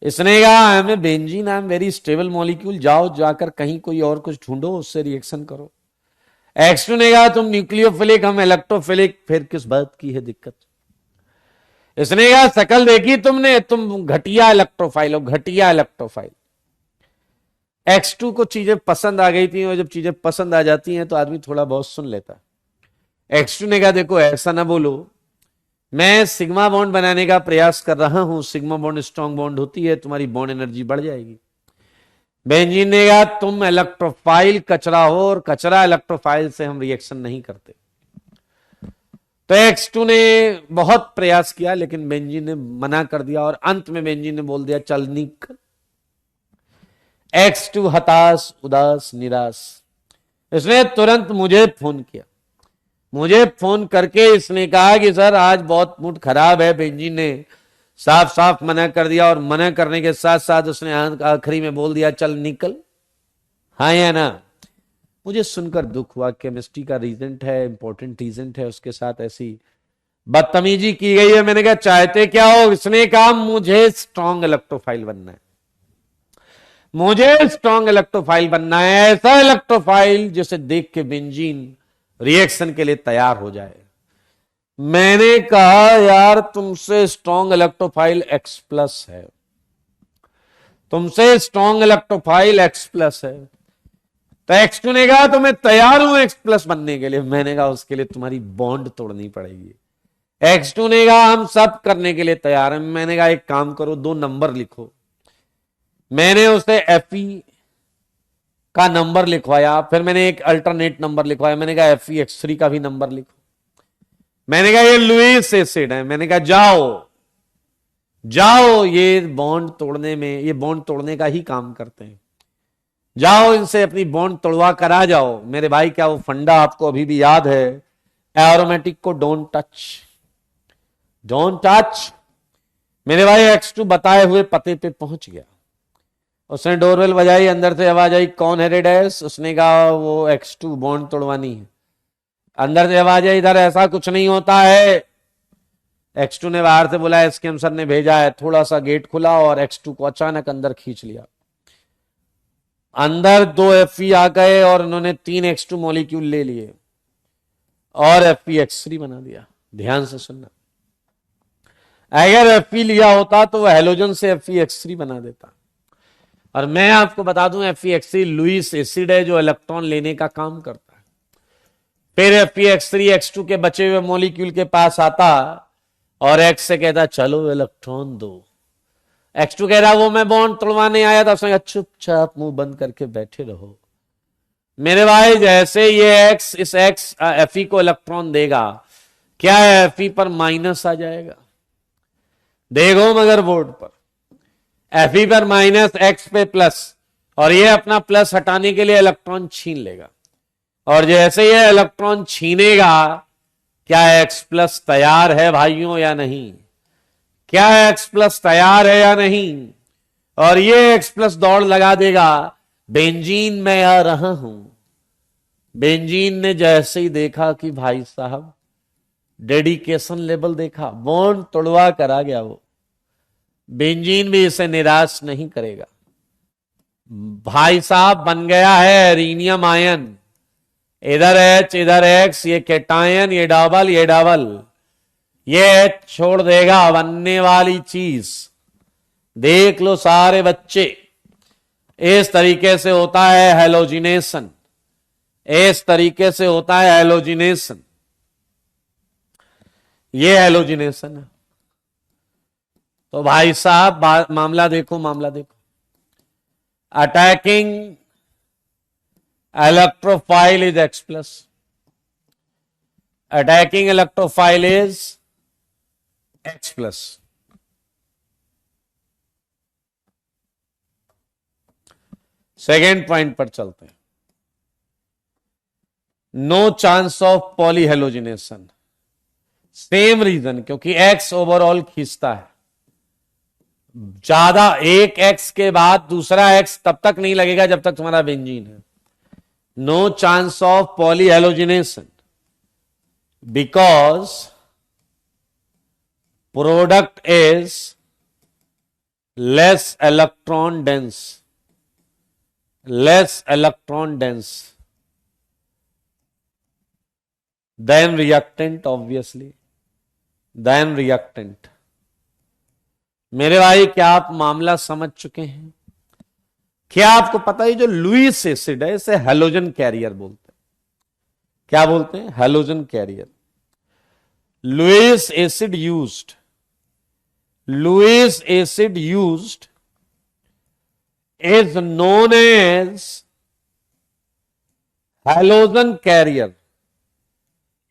इसने कहा I am benzene, I am very stable molecule, जाओ जाकर कहीं कोई और कुछ ढूंढो, उससे रिएक्शन करो। X2 ने कहा तुम न्यूक्लियोफिलिक, हम इलेक्ट्रोफिलिक, फिर किस बात की है दिक्कत? इसने कहा शकल देखी तुमने, तुम घटिया इलेक्ट्रोफाइल हो, घटिया इलेक्ट्रोफाइल। X2 को चीजें पसंद आ गई थी, और जब चीजें पसंद आ जाती हैं तो आदमी थोड़ा बहुत सुन लेता है। X2 ने कहा देखो ऐसा ना बोलो, मैं सिग्मा बॉन्ड बनाने का प्रयास कर रहा हूं, सिग्मा बॉन्ड स्ट्रॉन्ग बॉन्ड होती है, तुम्हारी बॉन्ड एनर्जी बढ़ जाएगी। बेंजीन ने कहा तुम इलेक्ट्रोफाइल कचरा हो, और कचरा इलेक्ट्रोफाइल से हम रिएक्शन नहीं करते। तो X2 ने बहुत प्रयास किया, लेकिन बेंजीन ने मना कर दिया, और अंत में बेंजीन ने बोल दिया चल निकल। X2 हताश, उदास, निराश। इसने तुरंत मुझे फोन किया, मुझे फोन करके इसने कहा कि सर आज बहुत मूड खराब है। बेंजीन ने साफ साफ मना कर दिया, और मना करने के साथ साथ उसने आखिरी में बोल दिया चल निकल। हाँ या ना? मुझे सुनकर दुख हुआ, केमिस्ट्री का रीजेंट है, इंपॉर्टेंट रीजेंट है, उसके साथ ऐसी बदतमीजी की गई है। मैंने कहा चाहते क्या हो? इसने कहा मुझे स्ट्रॉन्ग इलेक्ट्रोफाइल बनना है, मुझे स्ट्रॉन्ग इलेक्ट्रोफाइल बनना है, ऐसा इलेक्ट्रोफाइल जिसे देख के बेंजीन रिएक्शन के लिए तैयार हो जाए। मैंने कहा यार तुमसे स्ट्रॉन्ग इलेक्ट्रोफाइल X प्लस है, तुमसे स्ट्रॉन्ग इलेक्ट्रोफाइल X प्लस है। तो X2 ने कहा तो मैं तैयार हूं X प्लस बनने के लिए। मैंने कहा उसके लिए तुम्हारी बॉन्ड तोड़नी पड़ेगी। X2 ने कहा हम सब करने के लिए तैयार हैं। मैंने कहा एक काम करो, 2 नंबर लिखो। मैंने उसे Fe का नंबर लिखवाया, फिर मैंने एक अल्टरनेट नंबर लिखवाया। मैंने कहा FeX3 का भी नंबर लिखो। मैंने कहा ये लुईस एसिड है। मैंने कहा जाओ जाओ, ये बॉन्ड तोड़ने में, ये बॉन्ड तोड़ने का ही काम करते हैं। जाओ इनसे अपनी बॉन्ड तोड़वा कर आ जाओ। मेरे भाई क्या वो फंडा आपको अभी भी याद है? एरोमेटिक को डोंट टच, डोंट टच। मेरे भाई X2 बताए हुए पते पे पहुंच गया। उसने डोरबेल बजाई, अंदर से आवाज आई, कौन है रे डैश? उसने कहा वो X2 बॉन्ड तोड़वानी है। अंदर से आवाज आई, इधर ऐसा कुछ नहीं होता है। X2 ने बाहर से बोला एसकेएम सर ने भेजा है। थोड़ा सा गेट खुला और X2 को अचानक अंदर खींच लिया। अंदर 2 Fe आ गए और उन्होंने 3 X2 मॉलिक्यूल ले लिए और FeX3 बना दिया। ध्यान से सुनना, अगर Fe लिया होता तो वह हेलोजन से FeX3 बना देता। और मैं आपको बता दूं FeX3 लुईस एसिड है जो इलेक्ट्रॉन लेने का काम करता है। फिर FeX3 X2 के बचे हुए मॉलिक्यूल के पास आता और X से कहता चलो इलेक्ट्रॉन दो। X2 कह रहा वो मैं बॉन्ड तोड़वाने आया था। उसने कहा चुपचाप मुंह बंद करके बैठे रहो। मेरे भाई जैसे ये X इस Fe को इलेक्ट्रॉन देगा, क्या Fe पर माइनस आ जाएगा? देखो मगर बोर्ड पर Fe पर माइनस, X पे प्लस, और ये अपना प्लस हटाने के लिए इलेक्ट्रॉन छीन लेगा। और जैसे ये इलेक्ट्रॉन छीनेगा, क्या X प्लस तैयार है भाइयों या नहीं? क्या X प्लस तैयार है या नहीं? और ये X प्लस दौड़ लगा देगा, बेंजीन मैं आ रहा हूं। बेंजीन ने जैसे ही देखा कि भाई साहब डेडिकेशन लेवल देखा, बॉन्ड तोड़वा कर आ गया वो। बेंजीन भी इसे निराश नहीं करेगा। भाई साहब बन गया है एरीनियम आयन। इधर H इधर X, ये कैटायन, ये डबल, ये डबल, ये H छोड़ देगा बनने वाली चीज। देख लो सारे बच्चे, इस तरीके से होता है हेलोजिनेशन। इस तरीके से होता है हेलोजिनेशन। ये हेलोजिनेशन है। तो भाई साहब मामला देखो, मामला देखो। Attacking electrophile is X plus. Attacking electrophile is X plus. Second point पर चलते हैं। No chance of polyhalogenation. Same reason, क्योंकि X ओवरऑल खींचता है ज्यादा। एक X के बाद दूसरा X तब तक नहीं लगेगा जब तक तुम्हारा बेंजीन है। No chance of polyhalogenation because product is less electron dense, less electron dense than reactant, obviously than reactant. मेरे भाई क्या आप मामला समझ चुके हैं? क्या आपको पता है जो लुईस एसिड है इसे हेलोजन कैरियर बोलते हैं? क्या बोलते हैं? Halogen carrier. Lewis acid used, Lewis acid used is known as halogen carrier.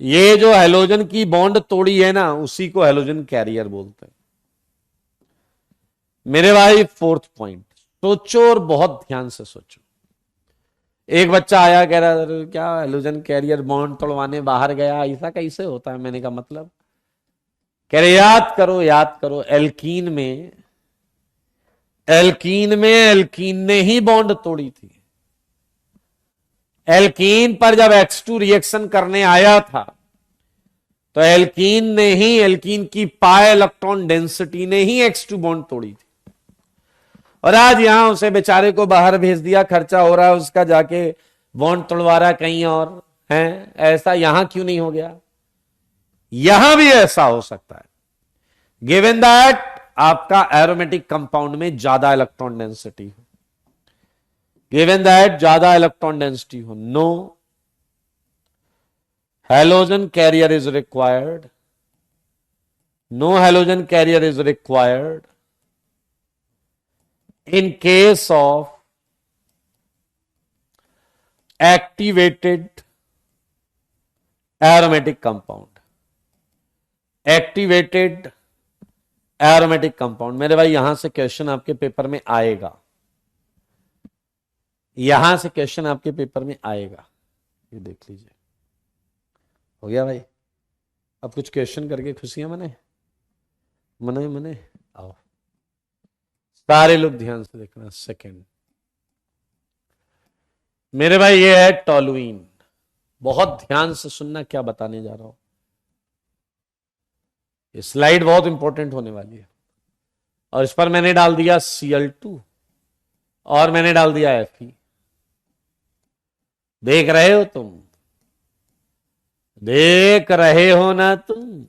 ये जो हेलोजन की बॉन्ड तोड़ी है ना, उसी को हेलोजन कैरियर बोलते हैं। मेरे भाई फोर्थ पॉइंट, सोचो और बहुत ध्यान से सोचो। एक बच्चा आया कह रहा क्या हेलोजन कैरियर बॉन्ड तोड़वाने बाहर गया, ऐसा कैसे होता है? मैंने कहा मतलब, कह रहे याद करो, याद करो, एल्कीन में, एल्कीन में एल्कीन ने ही बॉन्ड तोड़ी थी। एल्कीन पर जब X2 रिएक्शन करने आया था तो एल्कीन ने ही, एल्कीन की पाई इलेक्ट्रॉन डेंसिटी ने ही X2 बॉन्ड तोड़ी थी। और आज यहां उसे बेचारे को बाहर भेज दिया, खर्चा हो रहा है उसका, जाके बॉन्ड तोड़वा रहा कहीं और है। ऐसा यहां क्यों नहीं हो गया? यहां भी ऐसा हो सकता है, गिवन दैट आपका एरोमेटिक कंपाउंड में ज्यादा इलेक्ट्रॉन डेंसिटी हो, गिवन दैट ज्यादा इलेक्ट्रॉन डेंसिटी हो। No halogen carrier is required, no halogen carrier is required in case of activated aromatic compound, activated aromatic compound. मेरे भाई यहां से क्वेश्चन आपके पेपर में आएगा। यहां से क्वेश्चन आपके पेपर में आएगा, ये देख लीजिए। हो गया भाई? अब कुछ क्वेश्चन करके खुशियां मने मने मने। आओ सारे लोग ध्यान से देखना। सेकंड मेरे भाई ये है टॉलुइन। बहुत ध्यान से सुनना क्या बताने जा रहा हूं। ये स्लाइड बहुत इंपॉर्टेंट होने वाली है। और इस पर मैंने डाल दिया Cl2 और मैंने डाल दिया Fe। देख रहे हो तुम? देख रहे हो ना तुम?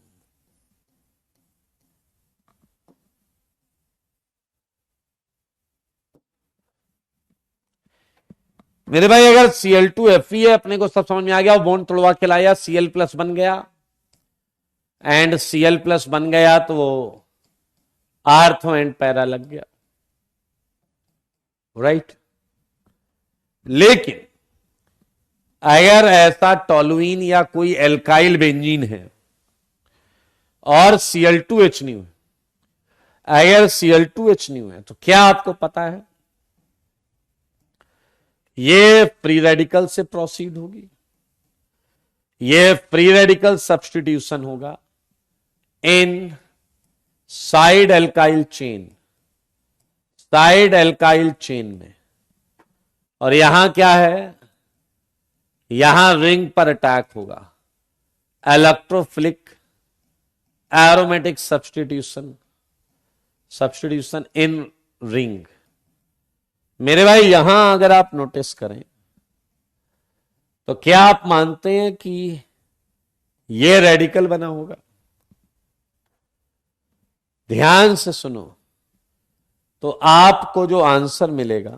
मेरे भाई अगर Cl2Fe है, अपने को सब समझ में आ गया। बॉन्ड तोड़वा के लाया, Cl+ बन गया एंड Cl+ बन गया तो वो आर्थो एंड पैरा लग गया, राइट। लेकिन अगर ऐसा टॉलुइन या कोई एल्काइल बेंजीन है और Cl2H नहीं है, अगर Cl2H नहीं है तो क्या आपको पता है? ये फ्री रेडिकल से प्रोसीड होगी, ये फ्री रेडिकल सब्स्टिट्यूशन होगा in side alkyl chain, side alkyl chain में। और यहां क्या है? यहां रिंग पर अटैक होगा, electrophilic aromatic substitution, substitution in ring. मेरे भाई यहां अगर आप नोटिस करें तो क्या आप मानते हैं कि यह रेडिकल बना होगा? ध्यान से सुनो तो आपको जो आंसर मिलेगा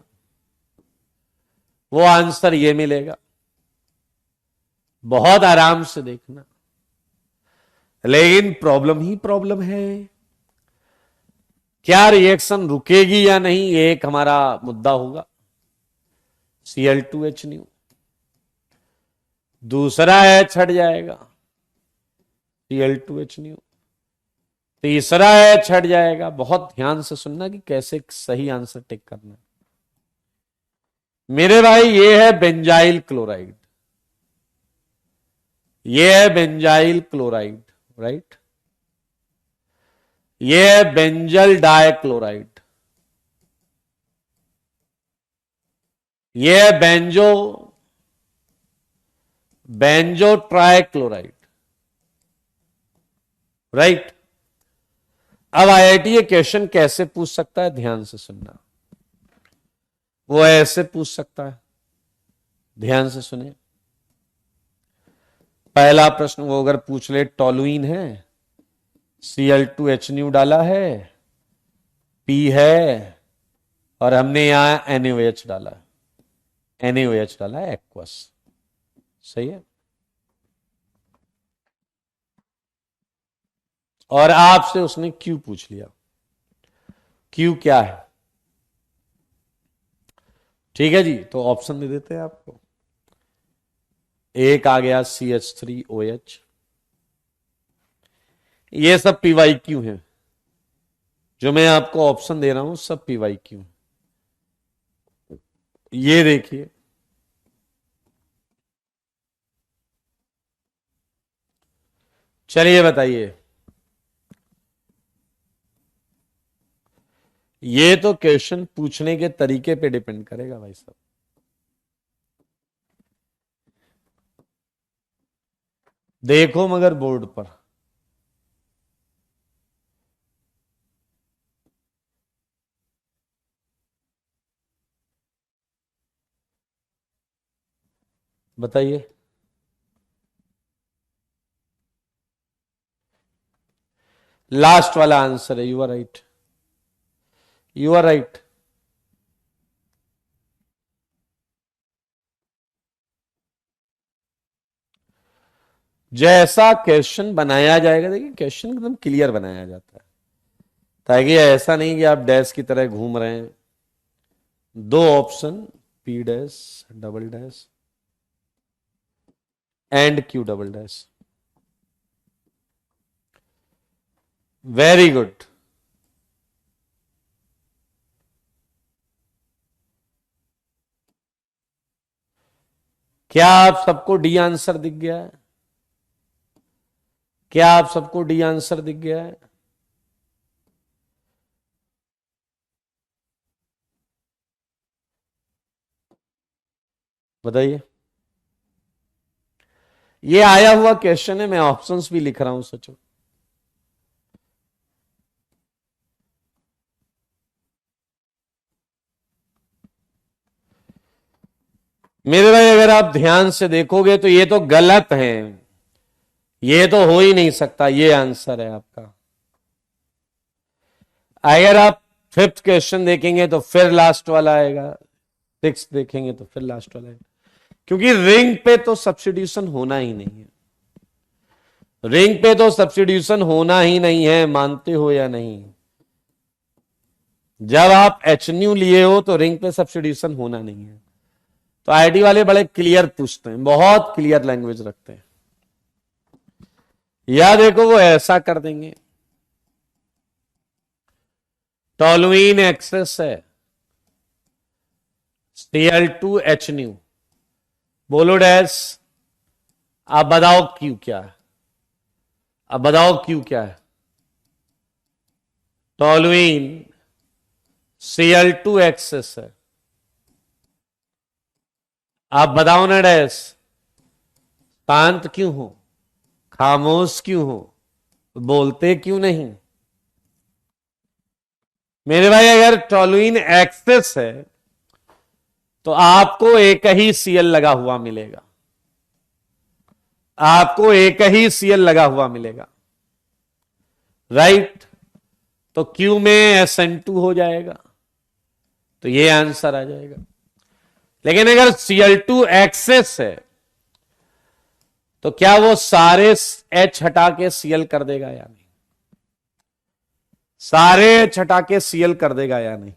वो आंसर ये मिलेगा। बहुत आराम से देखना। लेकिन प्रॉब्लम ही प्रॉब्लम है। क्या रिएक्शन रुकेगी या नहीं, ये एक हमारा मुद्दा होगा। Cl2H न्यू, दूसरा H हट जाएगा, Cl2H न्यू, तीसरा H हट जाएगा। बहुत ध्यान से सुनना कि कैसे सही आंसर टिक करना है। मेरे भाई ये है बेंजाइल क्लोराइड, ये है बेंजाइल क्लोराइड, राइट। ये है बेंजल डाइक्लोराइड, ये है बेंजो ट्राइक्लोराइड, राइट। अब आईआईटी ये क्वेश्चन कैसे पूछ सकता है? ध्यान से सुनना। वो ऐसे पूछ सकता है, ध्यान से सुने। पहला प्रश्न वो अगर पूछ ले, टॉलुइन है, Cl2H न्यू डाला है, P है, और हमने यहां NaOH डाला है, NaOH डाला है एक्वस, सही है। और आपसे उसने Q पूछ लिया, Q क्या है? ठीक है जी, तो ऑप्शन दे देते हैं आपको। एक आ गया CH3OH, ये सब PYQ है। जो मैं आपको ऑप्शन दे रहा हूं सब PYQ है। ये देखिए, चलिए बताइए। ये तो क्वेश्चन पूछने के तरीके पे डिपेंड करेगा भाई साहब। देखो मगर बोर्ड पर, बताइए। लास्ट वाला आंसर है, you are right, you are right. जैसा क्वेश्चन बनाया जाएगा, देखिए क्वेश्चन एकदम क्लियर बनाया जाता है, ताकि ऐसा नहीं कि आप डैश की तरह घूम रहे हैं। दो option, P dash double dash and Q double dash. Very good. क्या आप सबको डी आंसर दिख गया है? क्या आप सबको डी आंसर दिख गया है? बताइए। ये आया हुआ क्वेश्चन है, मैं ऑप्शंस भी लिख रहा हूं, सोचो। मेरे भाई अगर आप ध्यान से देखोगे तो ये तो गलत है, ये तो हो ही नहीं सकता, ये आंसर है आपका। अगर आप फिफ्थ क्वेश्चन देखेंगे तो फिर लास्ट वाला आएगा, सिक्स देखेंगे तो फिर लास्ट वाला आएगा, क्योंकि रिंग पे तो सब्स्टिट्यूशन होना ही नहीं है। रिंग पे तो सब्स्टिट्यूशन होना ही नहीं है, मानते हो या नहीं? जब आप एच न्यू लिए हो तो रिंग पे सब्स्टिट्यूशन होना नहीं है। तो आईटी वाले बड़े क्लियर पूछते हैं, बहुत क्लियर लैंग्वेज रखते हैं। या देखो वो ऐसा कर देंगे, टॉलुइन एक्सेस है Cl2H न्यू, बोलो डैश, आप बताओ क्यू क्या है? अब बताओ क्यू क्या है? टॉलुइन Cl2 एक्सेस है, आप बताओ ना डैश। शांत क्यों हो, खामोश क्यों हो, बोलते क्यों नहीं? मेरे भाई अगर टॉलुइन एक्सेस है तो आपको एक ही सीएल लगा हुआ मिलेगा, आपको एक ही सीएल लगा हुआ मिलेगा, राइट? तो क्यू में SN2 हो जाएगा, तो ये आंसर आ जाएगा। लेकिन अगर Cl2 एक्सेस है तो क्या वो सारे H हटा के Cl कर देगा या नहीं? सारे H हटा के Cl कर देगा या नहीं?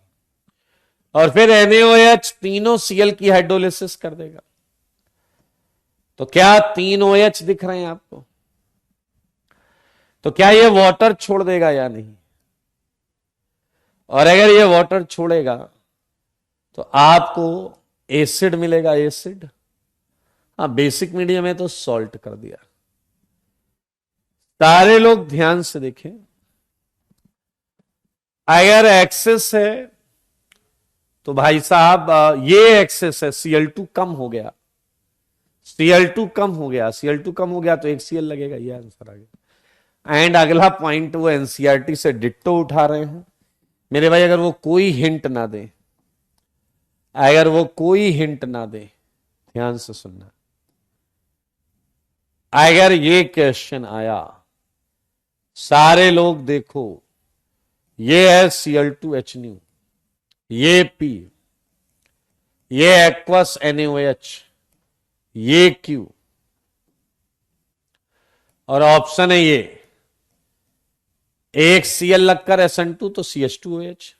और फिर NaOH तीनों Cl की हाइड्रोलिसिस कर देगा। तो क्या तीन OH दिख रहे हैं आपको? तो क्या ये वाटर छोड़ देगा या नहीं? और अगर ये वाटर छोड़ेगा तो आपको एसिड मिलेगा, एसिड। हाँ, बेसिक मीडियम है तो सॉल्ट कर दिया। सारे लोग ध्यान से देखें, अगर एक्सेस है तो भाई साहब ये एक्सेस है, Cl2 कम हो गया, Cl2 कम हो गया, Cl2 कम हो गया तो एक Cl लगेगा, ये आंसर आ गया। एंड अगला पॉइंट वो एनसीईआरटी से डिट्टो उठा रहे हैं मेरे भाई। अगर वो कोई हिंट ना दे, अगर वो कोई हिंट ना दे, ध्यान से सुनना, अगर ये क्वेश्चन आया, सारे लोग देखो, ये है Cl2H न्यू, ये P, ये एक्वस NaOH, ये Q, और ऑप्शन है ये, एक Cl लगकर SN2 तो CH2OH,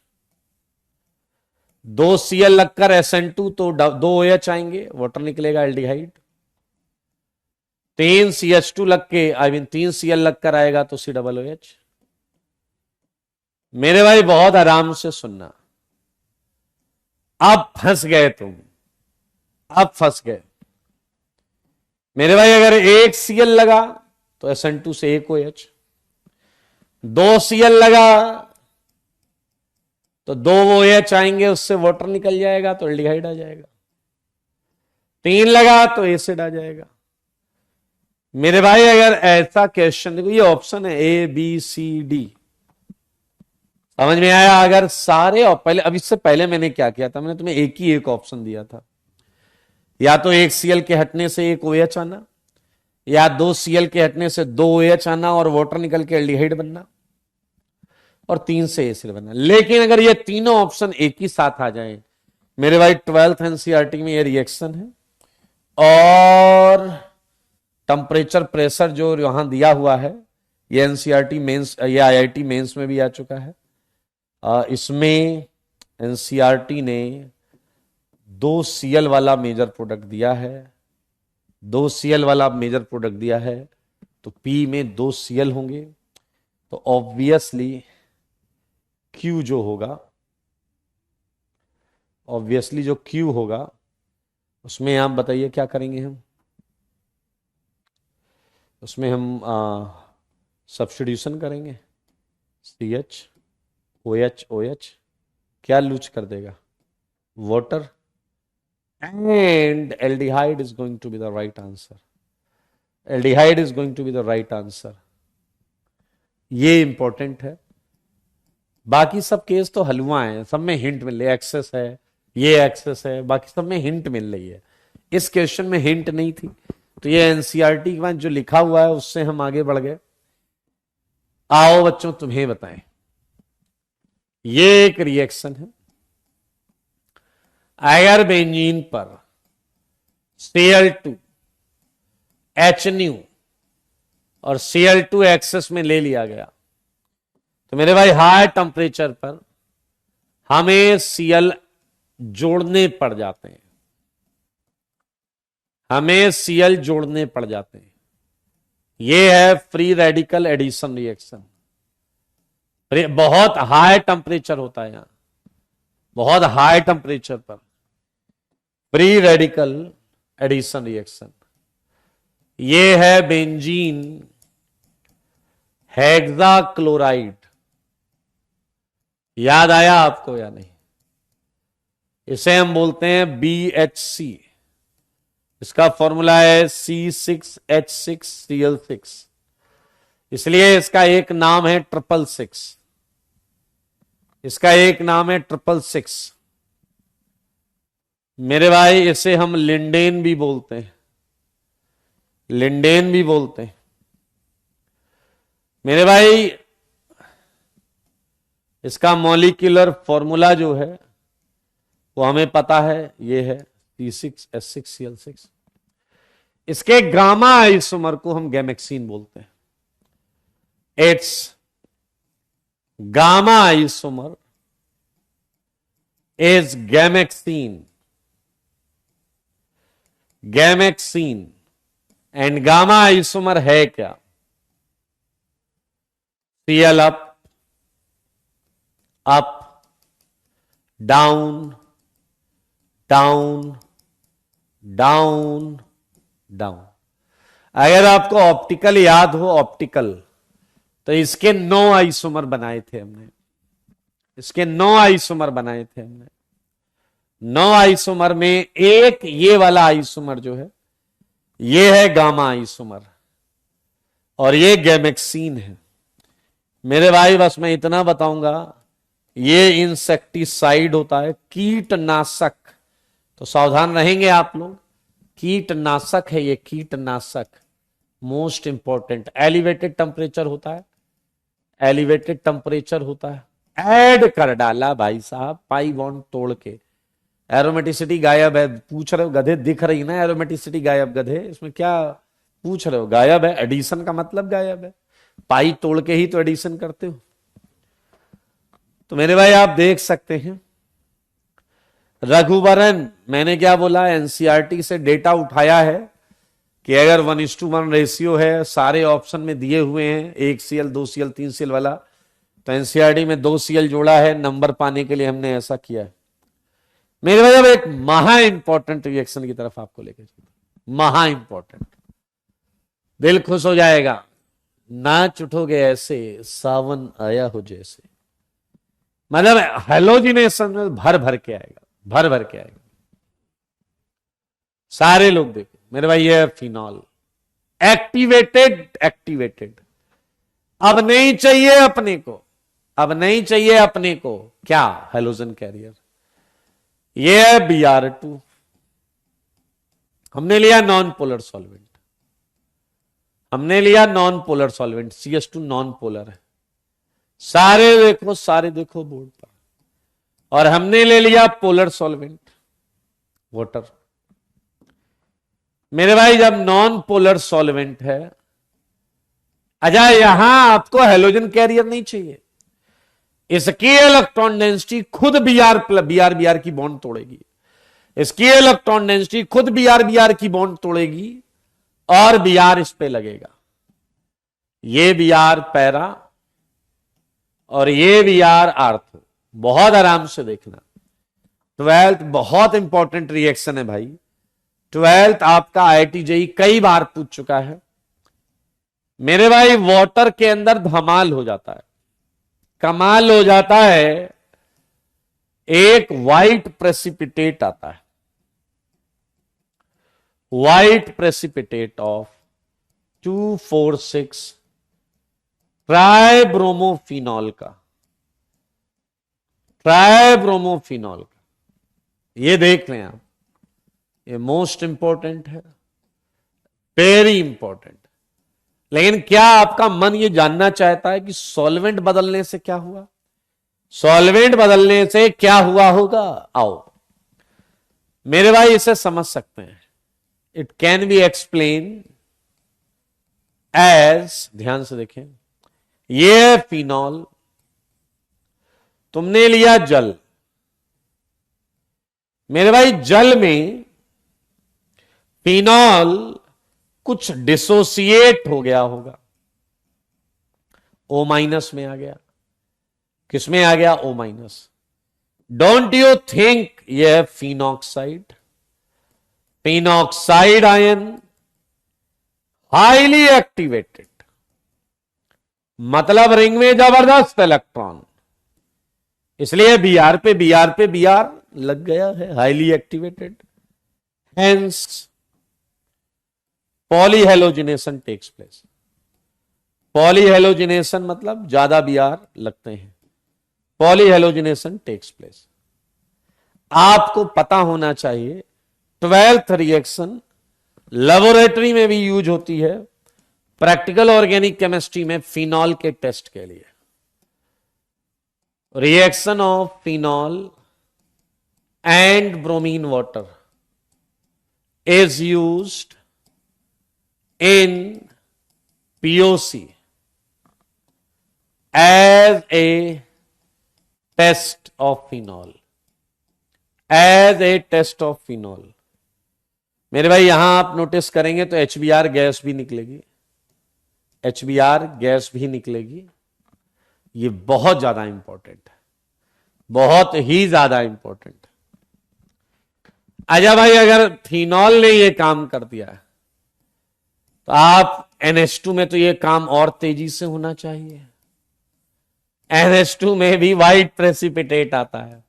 दो Cl लगकर SN2 तो दो OH आएंगे, वाटर निकलेगा एल्डिहाइड। तीन CH2 लग के, आई मीन तीन Cl लगकर आएगा तो COOH। मेरे भाई बहुत आराम से सुनना, अब फंस गए तुम, अब फंस गए मेरे भाई। अगर एक Cl लगा तो SN2 से एक OH, दो Cl लगा तो दो OH आएंगे, उससे वाटर निकल जाएगा तो एल्डिहाइड आ जाएगा। तीन लगा तो एसिड आ जाएगा। मेरे भाई अगर ऐसा क्वेश्चन, देखो ये ऑप्शन है ABCD, समझ में आया? अगर सारे, और पहले, अब इससे पहले मैंने क्या किया था, मैंने तुम्हें एक ही एक ऑप्शन दिया था, या तो एक Cl के हटने से एक OH आना, या दो Cl के हटने से दो OH आना और वाटर निकल के एल्डिहाइड बनना, और तीन से एसिड बनना। लेकिन अगर ये तीनों ऑप्शन एक ही साथ आ जाए मेरे भाई, 12th एनसीईआरटी में ये रिएक्शन है, और टेम्परेचर प्रेशर जो यहां दिया हुआ है, ये एनसीईआरटी मेंस, ये आईआईटी मेंस में भी आ चुका है। इसमें एनसीईआरटी ने दो Cl वाला मेजर प्रोडक्ट दिया है, दो Cl वाला मेजर प्रोडक्ट दिया है, तो P में दो Cl होंगे, तो ऑब्वियसली Q जो होगा, ऑब्वियसली जो Q होगा उसमें आप बताइए क्या करेंगे हम? उसमें हम सब्स्टिट्यूशन करेंगे। CH OH क्या लूज कर देगा? Water, and aldehyde is going to be the right answer. Aldehyde is going to be the right answer. ये इंपॉर्टेंट है। बाकी सब केस तो हलवा है, सब में हिंट मिल रही है, एक्सेस है, ये एक्सेस है, बाकी सब में हिंट मिल रही है। इस क्वेश्चन में हिंट नहीं थी, तो ये एनसीईआरटी के बाद जो लिखा हुआ है उससे हम आगे बढ़ गए। आओ बच्चों तुम्हें बताएं, ये एक रिएक्शन है। अगर बेंजीन पर Cl2 HNu और Cl2 एक्सेस में ले लिया गया, तो मेरे भाई हाई टेम्परेचर पर हमें Cl जोड़ने पड़ जाते हैं, हमें Cl जोड़ने पड़ जाते हैं। यह है फ्री रेडिकल एडिशन रिएक्शन। बहुत हाई टेम्परेचर होता है यहां, बहुत हाई टेम्परेचर पर फ्री रेडिकल एडिशन रिएक्शन। यह है बेंजीन हेक्साक्लोराइड। याद आया आपको या नहीं? इसे हम बोलते हैं BHC। इसका फॉर्मूला है C6H6Cl6, इसलिए इसका एक नाम है 666। इसका एक नाम है 666। मेरे भाई इसे हम लिंडेन भी बोलते हैं, लिंडेन भी बोलते हैं। मेरे भाई इसका मॉलिक्यूलर फॉर्मूला जो है वो हमें पता है, ये है C6H6Cl6। इसके गामा आइसोमर को हम गैमेक्सीन बोलते हैं। It's gamma isomer is Gammexane, Gammexane. And gamma isomer है क्या? Cl up, up, down, down, down, down. अगर आपको ऑप्टिकल याद हो, ऑप्टिकल, तो इसके 9 आइसोमर बनाए थे हमने, इसके 9 आइसोमर बनाए थे हमने। 9 आइसोमर में एक ये वाला आइसोमर जो है, ये है गामा आइसोमर और ये गैमेक्सीन है। मेरे भाई बस मैं इतना बताऊंगा, ये इंसेक्टिसाइड होता है, कीटनाशक। तो सावधान रहेंगे आप लोग, कीटनाशक है ये, कीटनाशक। मोस्ट इंपॉर्टेंट, एलिवेटेड टेम्परेचर होता है, एलिवेटेड टेम्परेचर होता है। ऐड कर डाला भाई साहब पाई बॉन्ड तोड़ के, एरोमेटिसिटी गायब है। पूछ रहे हो गधे, दिख रही ना एरोमेटिसिटी गायब? गधे इसमें क्या पूछ रहे हो? गायब है, एडिशन का मतलब गायब है। पाई तोड़ के ही तो एडिशन करते हो। तो मेरे भाई आप देख सकते हैं, रघुवरन, मैंने क्या बोला, एनसीईआरटी से डेटा उठाया है कि अगर 1:1 रेशियो है, सारे ऑप्शन में दिए हुए हैं, 1 Cl 2 Cl 3 Cl वाला, तो एनसीईआरटी में 2 Cl जोड़ा है, नंबर पाने के लिए हमने ऐसा किया है। मेरे भाई अब एक महा इंपॉर्टेंट रिएक्शन की तरफ आपको लेके चलता, महा इंपॉर्टेंट। दिल खुश हो जाएगा, नाच उठोगे ऐसे सावन आया हो जैसे। मतलब हेलोजिनेशन में भर भर के आएगा, भर भर के आएगा। सारे लोग देखो मेरे भाई, ये फिनॉल एक्टिवेटेड, एक्टिवेटेड। अब नहीं चाहिए अपने को, अब नहीं चाहिए अपने को क्या? Halogen carrier. ये है Br2। हमने लिया नॉन पोलर सॉल्वेंट, हमने लिया non polar solvent, CH2 non polar है। सारे देखो, सारे देखो बोर्ड पर। और हमने ले लिया पोलर सॉल्वेंट, वाटर। मेरे भाई जब नॉन पोलर सॉल्वेंट है, अच्छा यहां आपको हेलोजन कैरियर नहीं चाहिए, इसकी इलेक्ट्रॉन डेंसिटी खुद Br की बॉन्ड तोड़ेगी। इसकी इलेक्ट्रॉन डेंसिटी खुद Br की बॉन्ड तोड़ेगी और Br इस पे लगेगा। ये Br पैरा और ये Br अर्थ। बहुत आराम से देखना, 12th बहुत इंपॉर्टेंट रिएक्शन है भाई। 12th आपका IIT JEE कई बार पूछ चुका है मेरे भाई। वाटर के अंदर धमाल हो जाता है, कमाल हो जाता है। एक वाइट प्रेसिपिटेट आता है, वाइट प्रेसिपिटेट ऑफ 2,4,6 ट्राइब्रोमोफिनॉल का, ट्राइब्रोमोफिनॉल का। ये देख लें आप, ये मोस्ट इंपॉर्टेंट है, वेरी इंपॉर्टेंट। लेकिन क्या आपका मन ये जानना चाहता है कि सॉल्वेंट बदलने से क्या हुआ? सॉल्वेंट बदलने से क्या हुआ होगा? आओ मेरे भाई इसे समझ सकते हैं। It can be explain as, ध्यान से देखें, ये फिनॉल, तुमने लिया जल, मेरे भाई जल में फिनॉल कुछ डिसोसिएट हो गया होगा, O- में आ गया। किसमें आ गया? O-। डोंट यू थिंक यह phenoxide, phenoxide ion highly activated, मतलब रिंग में जबरदस्त इलेक्ट्रॉन, इसलिए Br पे Br पे Br लग गया है, highly activated. Hence polyhalogenation takes place. Polyhalogenation मतलब ज्यादा Br लगते हैं, पॉलीहेलोजिनेशन टेक्स प्लेस। आपको पता होना चाहिए 12th रिएक्शन लेबोरेटरी में भी यूज होती है, प्रैक्टिकल ऑर्गेनिक केमिस्ट्री में फिनॉल के टेस्ट के लिए। Reaction of phenol and bromine water is used in POC as a test of phenol, as a test of phenol। मेरे भाई यहां आप नोटिस करेंगे तो HBr गैस भी निकलेगी, HBr गैस भी निकलेगी। ये बहुत ज्यादा इंपॉर्टेंट है, बहुत ही ज्यादा इंपॉर्टेंट। अच्छा भाई, अगर फिनॉल ने ये काम कर दिया है तो आप NH2 में तो ये काम और तेजी से होना चाहिए। NH2 में भी वाइट प्रेसिपिटेट आता है,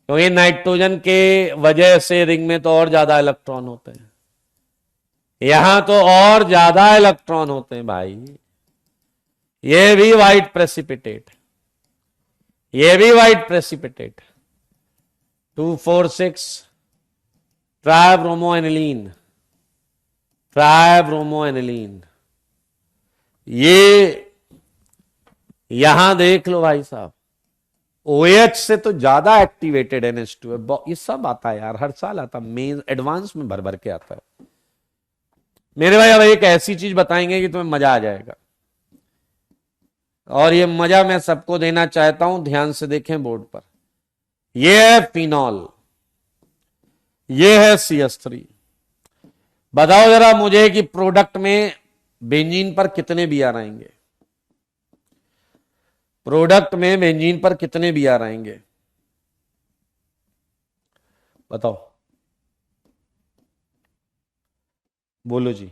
क्योंकि नाइट्रोजन के वजह से रिंग में तो और ज्यादा इलेक्ट्रॉन होते हैं, यहां तो और ज्यादा इलेक्ट्रॉन होते हैं भाई। ये भी वाइट प्रेसिपिटेट, ये भी वाइट प्रेसिपिटेट। 2,4,6 ट्राइब्रोमोएनिलीन, ट्राइब्रोमोएनिलीन। ये यहां देख लो भाई साहब, OH से तो ज्यादा एक्टिवेटेड NH2 है। ये सब आता है यार, हर साल आता, मेन एडवांस में भर भर के आता है मेरे भाई। अब एक ऐसी चीज बताएंगे कि तुम्हें मजा आ जाएगा, और ये मजा मैं सबको देना चाहता हूं। ध्यान से देखें बोर्ड पर, यह है फिनॉल, ये है CH3। बताओ जरा मुझे कि प्रोडक्ट में बेंजीन पर कितने Br आएंगे? प्रोडक्ट में बेंजीन पर कितने Br आएंगे? बताओ, बोलो जी।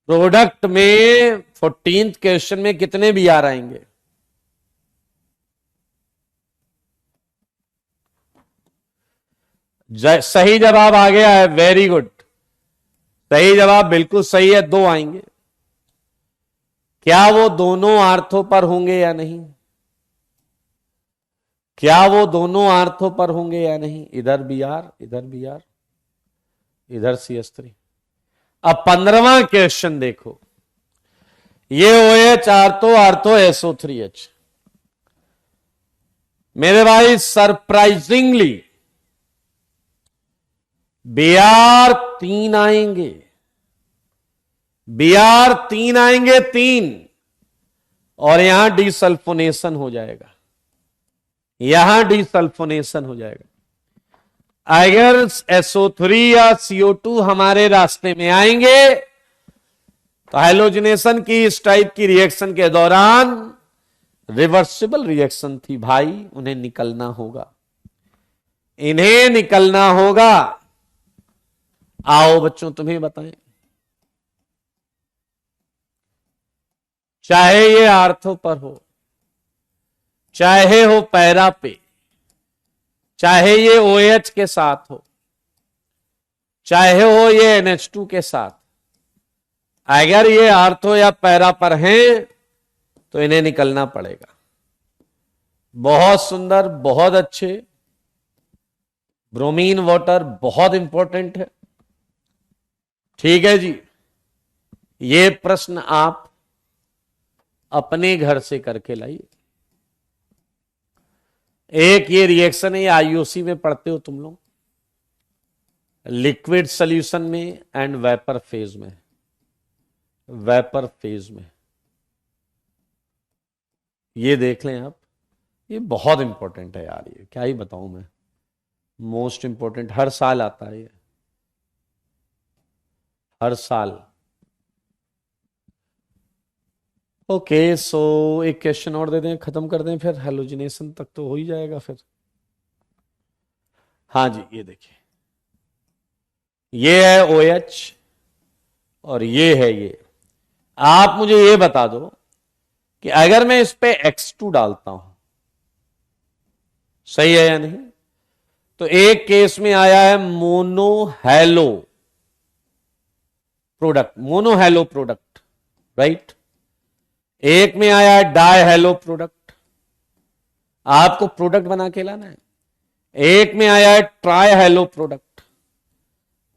प्रोडक्ट में 14th क्वेश्चन में कितने Br आएंगे? सही जवाब आ गया है, वेरी गुड। सही जवाब बिल्कुल सही है, 2 आएंगे। क्या वो दोनों आर्थों पर होंगे या नहीं? क्या वो दोनों आर्थों पर होंगे या नहीं? इधर Br, इधर Br, इधर CH3। अब 15वां क्वेश्चन देखो, ये OH आर्थो आर्थो SO3H। मेरे भाई सरप्राइजिंगली Br 3 आएंगे, Br 3 आएंगे, 3, और यहां डिसल्फोनेशन हो जाएगा, यहां डिसल्फोनेशन हो जाएगा। अगर SO3 या CO2 हमारे रास्ते में आएंगे तो हैलोजिनेशन की इस टाइप की रिएक्शन के दौरान रिवर्सिबल रिएक्शन थी भाई, उन्हें निकलना होगा। इन्हें निकलना होगा। आओ बच्चों, तुम्हें बताएं। चाहे ये आर्थो पर हो, चाहे हो पैरा पे, चाहे ये OH के साथ हो, चाहे हो ये NH2 के साथ, अगर ये आर्थो या पैरा पर हैं तो इन्हें निकलना पड़ेगा। बहुत सुंदर, बहुत अच्छे। ब्रोमीन वाटर बहुत इंपॉर्टेंट है। ठीक है जी, ये प्रश्न आप अपने घर से करके लाइए। एक ये रिएक्शन है, ये IUC में पढ़ते हो तुम लोग, लिक्विड सॉल्यूशन में एंड वेपर फेज में। वेपर फेज में ये देख लें आप, ये बहुत इंपॉर्टेंट है यार, ये क्या ही बताऊं मैं, मोस्ट इंपॉर्टेंट, हर साल आता है ये, हर साल। ओके, सो एक क्वेश्चन और दे दें, खत्म कर दें, फिर हेलोजिनेशन तक तो हो ही जाएगा फिर। हाँ जी, ये देखिए, ये है OH और ये है ये। आप मुझे ये बता दो कि अगर मैं इस पे X2 डालता हूं, सही है या नहीं? तो एक केस में आया है मोनोहेलो प्रोडक्ट, मोनोहेलो प्रोडक्ट, राइट। एक में आया है डाई हेलो प्रोडक्ट, आपको प्रोडक्ट बना के लाना है। एक में आया है ट्राई हेलो प्रोडक्ट,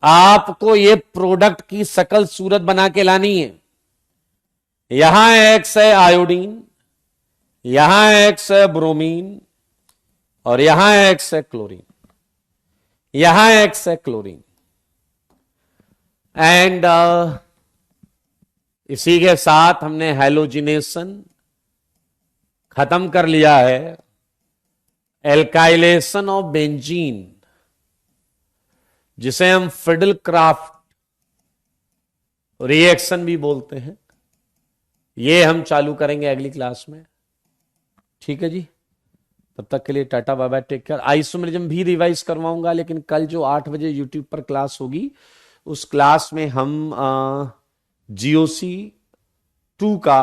आपको ये प्रोडक्ट की शकल सूरत बना के लानी है। यहां X है आयोडीन, यहां X है ब्रोमीन, और यहां X है क्लोरीन, यहां X है क्लोरीन। एंड इसी के साथ हमने हैलोजिनेशन खत्म कर लिया है। एल्काइलेशन ऑफ बेंजीन, जिसे हम फिडल क्राफ्ट रिएक्शन भी बोलते हैं, ये हम चालू करेंगे अगली क्लास में। ठीक है जी, तब तक के लिए tata bye bye, take care. Isomerism भी रिवाइज करवाऊंगा, लेकिन कल जो 8 बजे यूट्यूब पर क्लास होगी, उस क्लास में हम GOC 2 का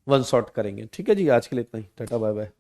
1 शॉट करेंगे। ठीक है जी, आज के लिए इतना ही, टाटा बाय बाय।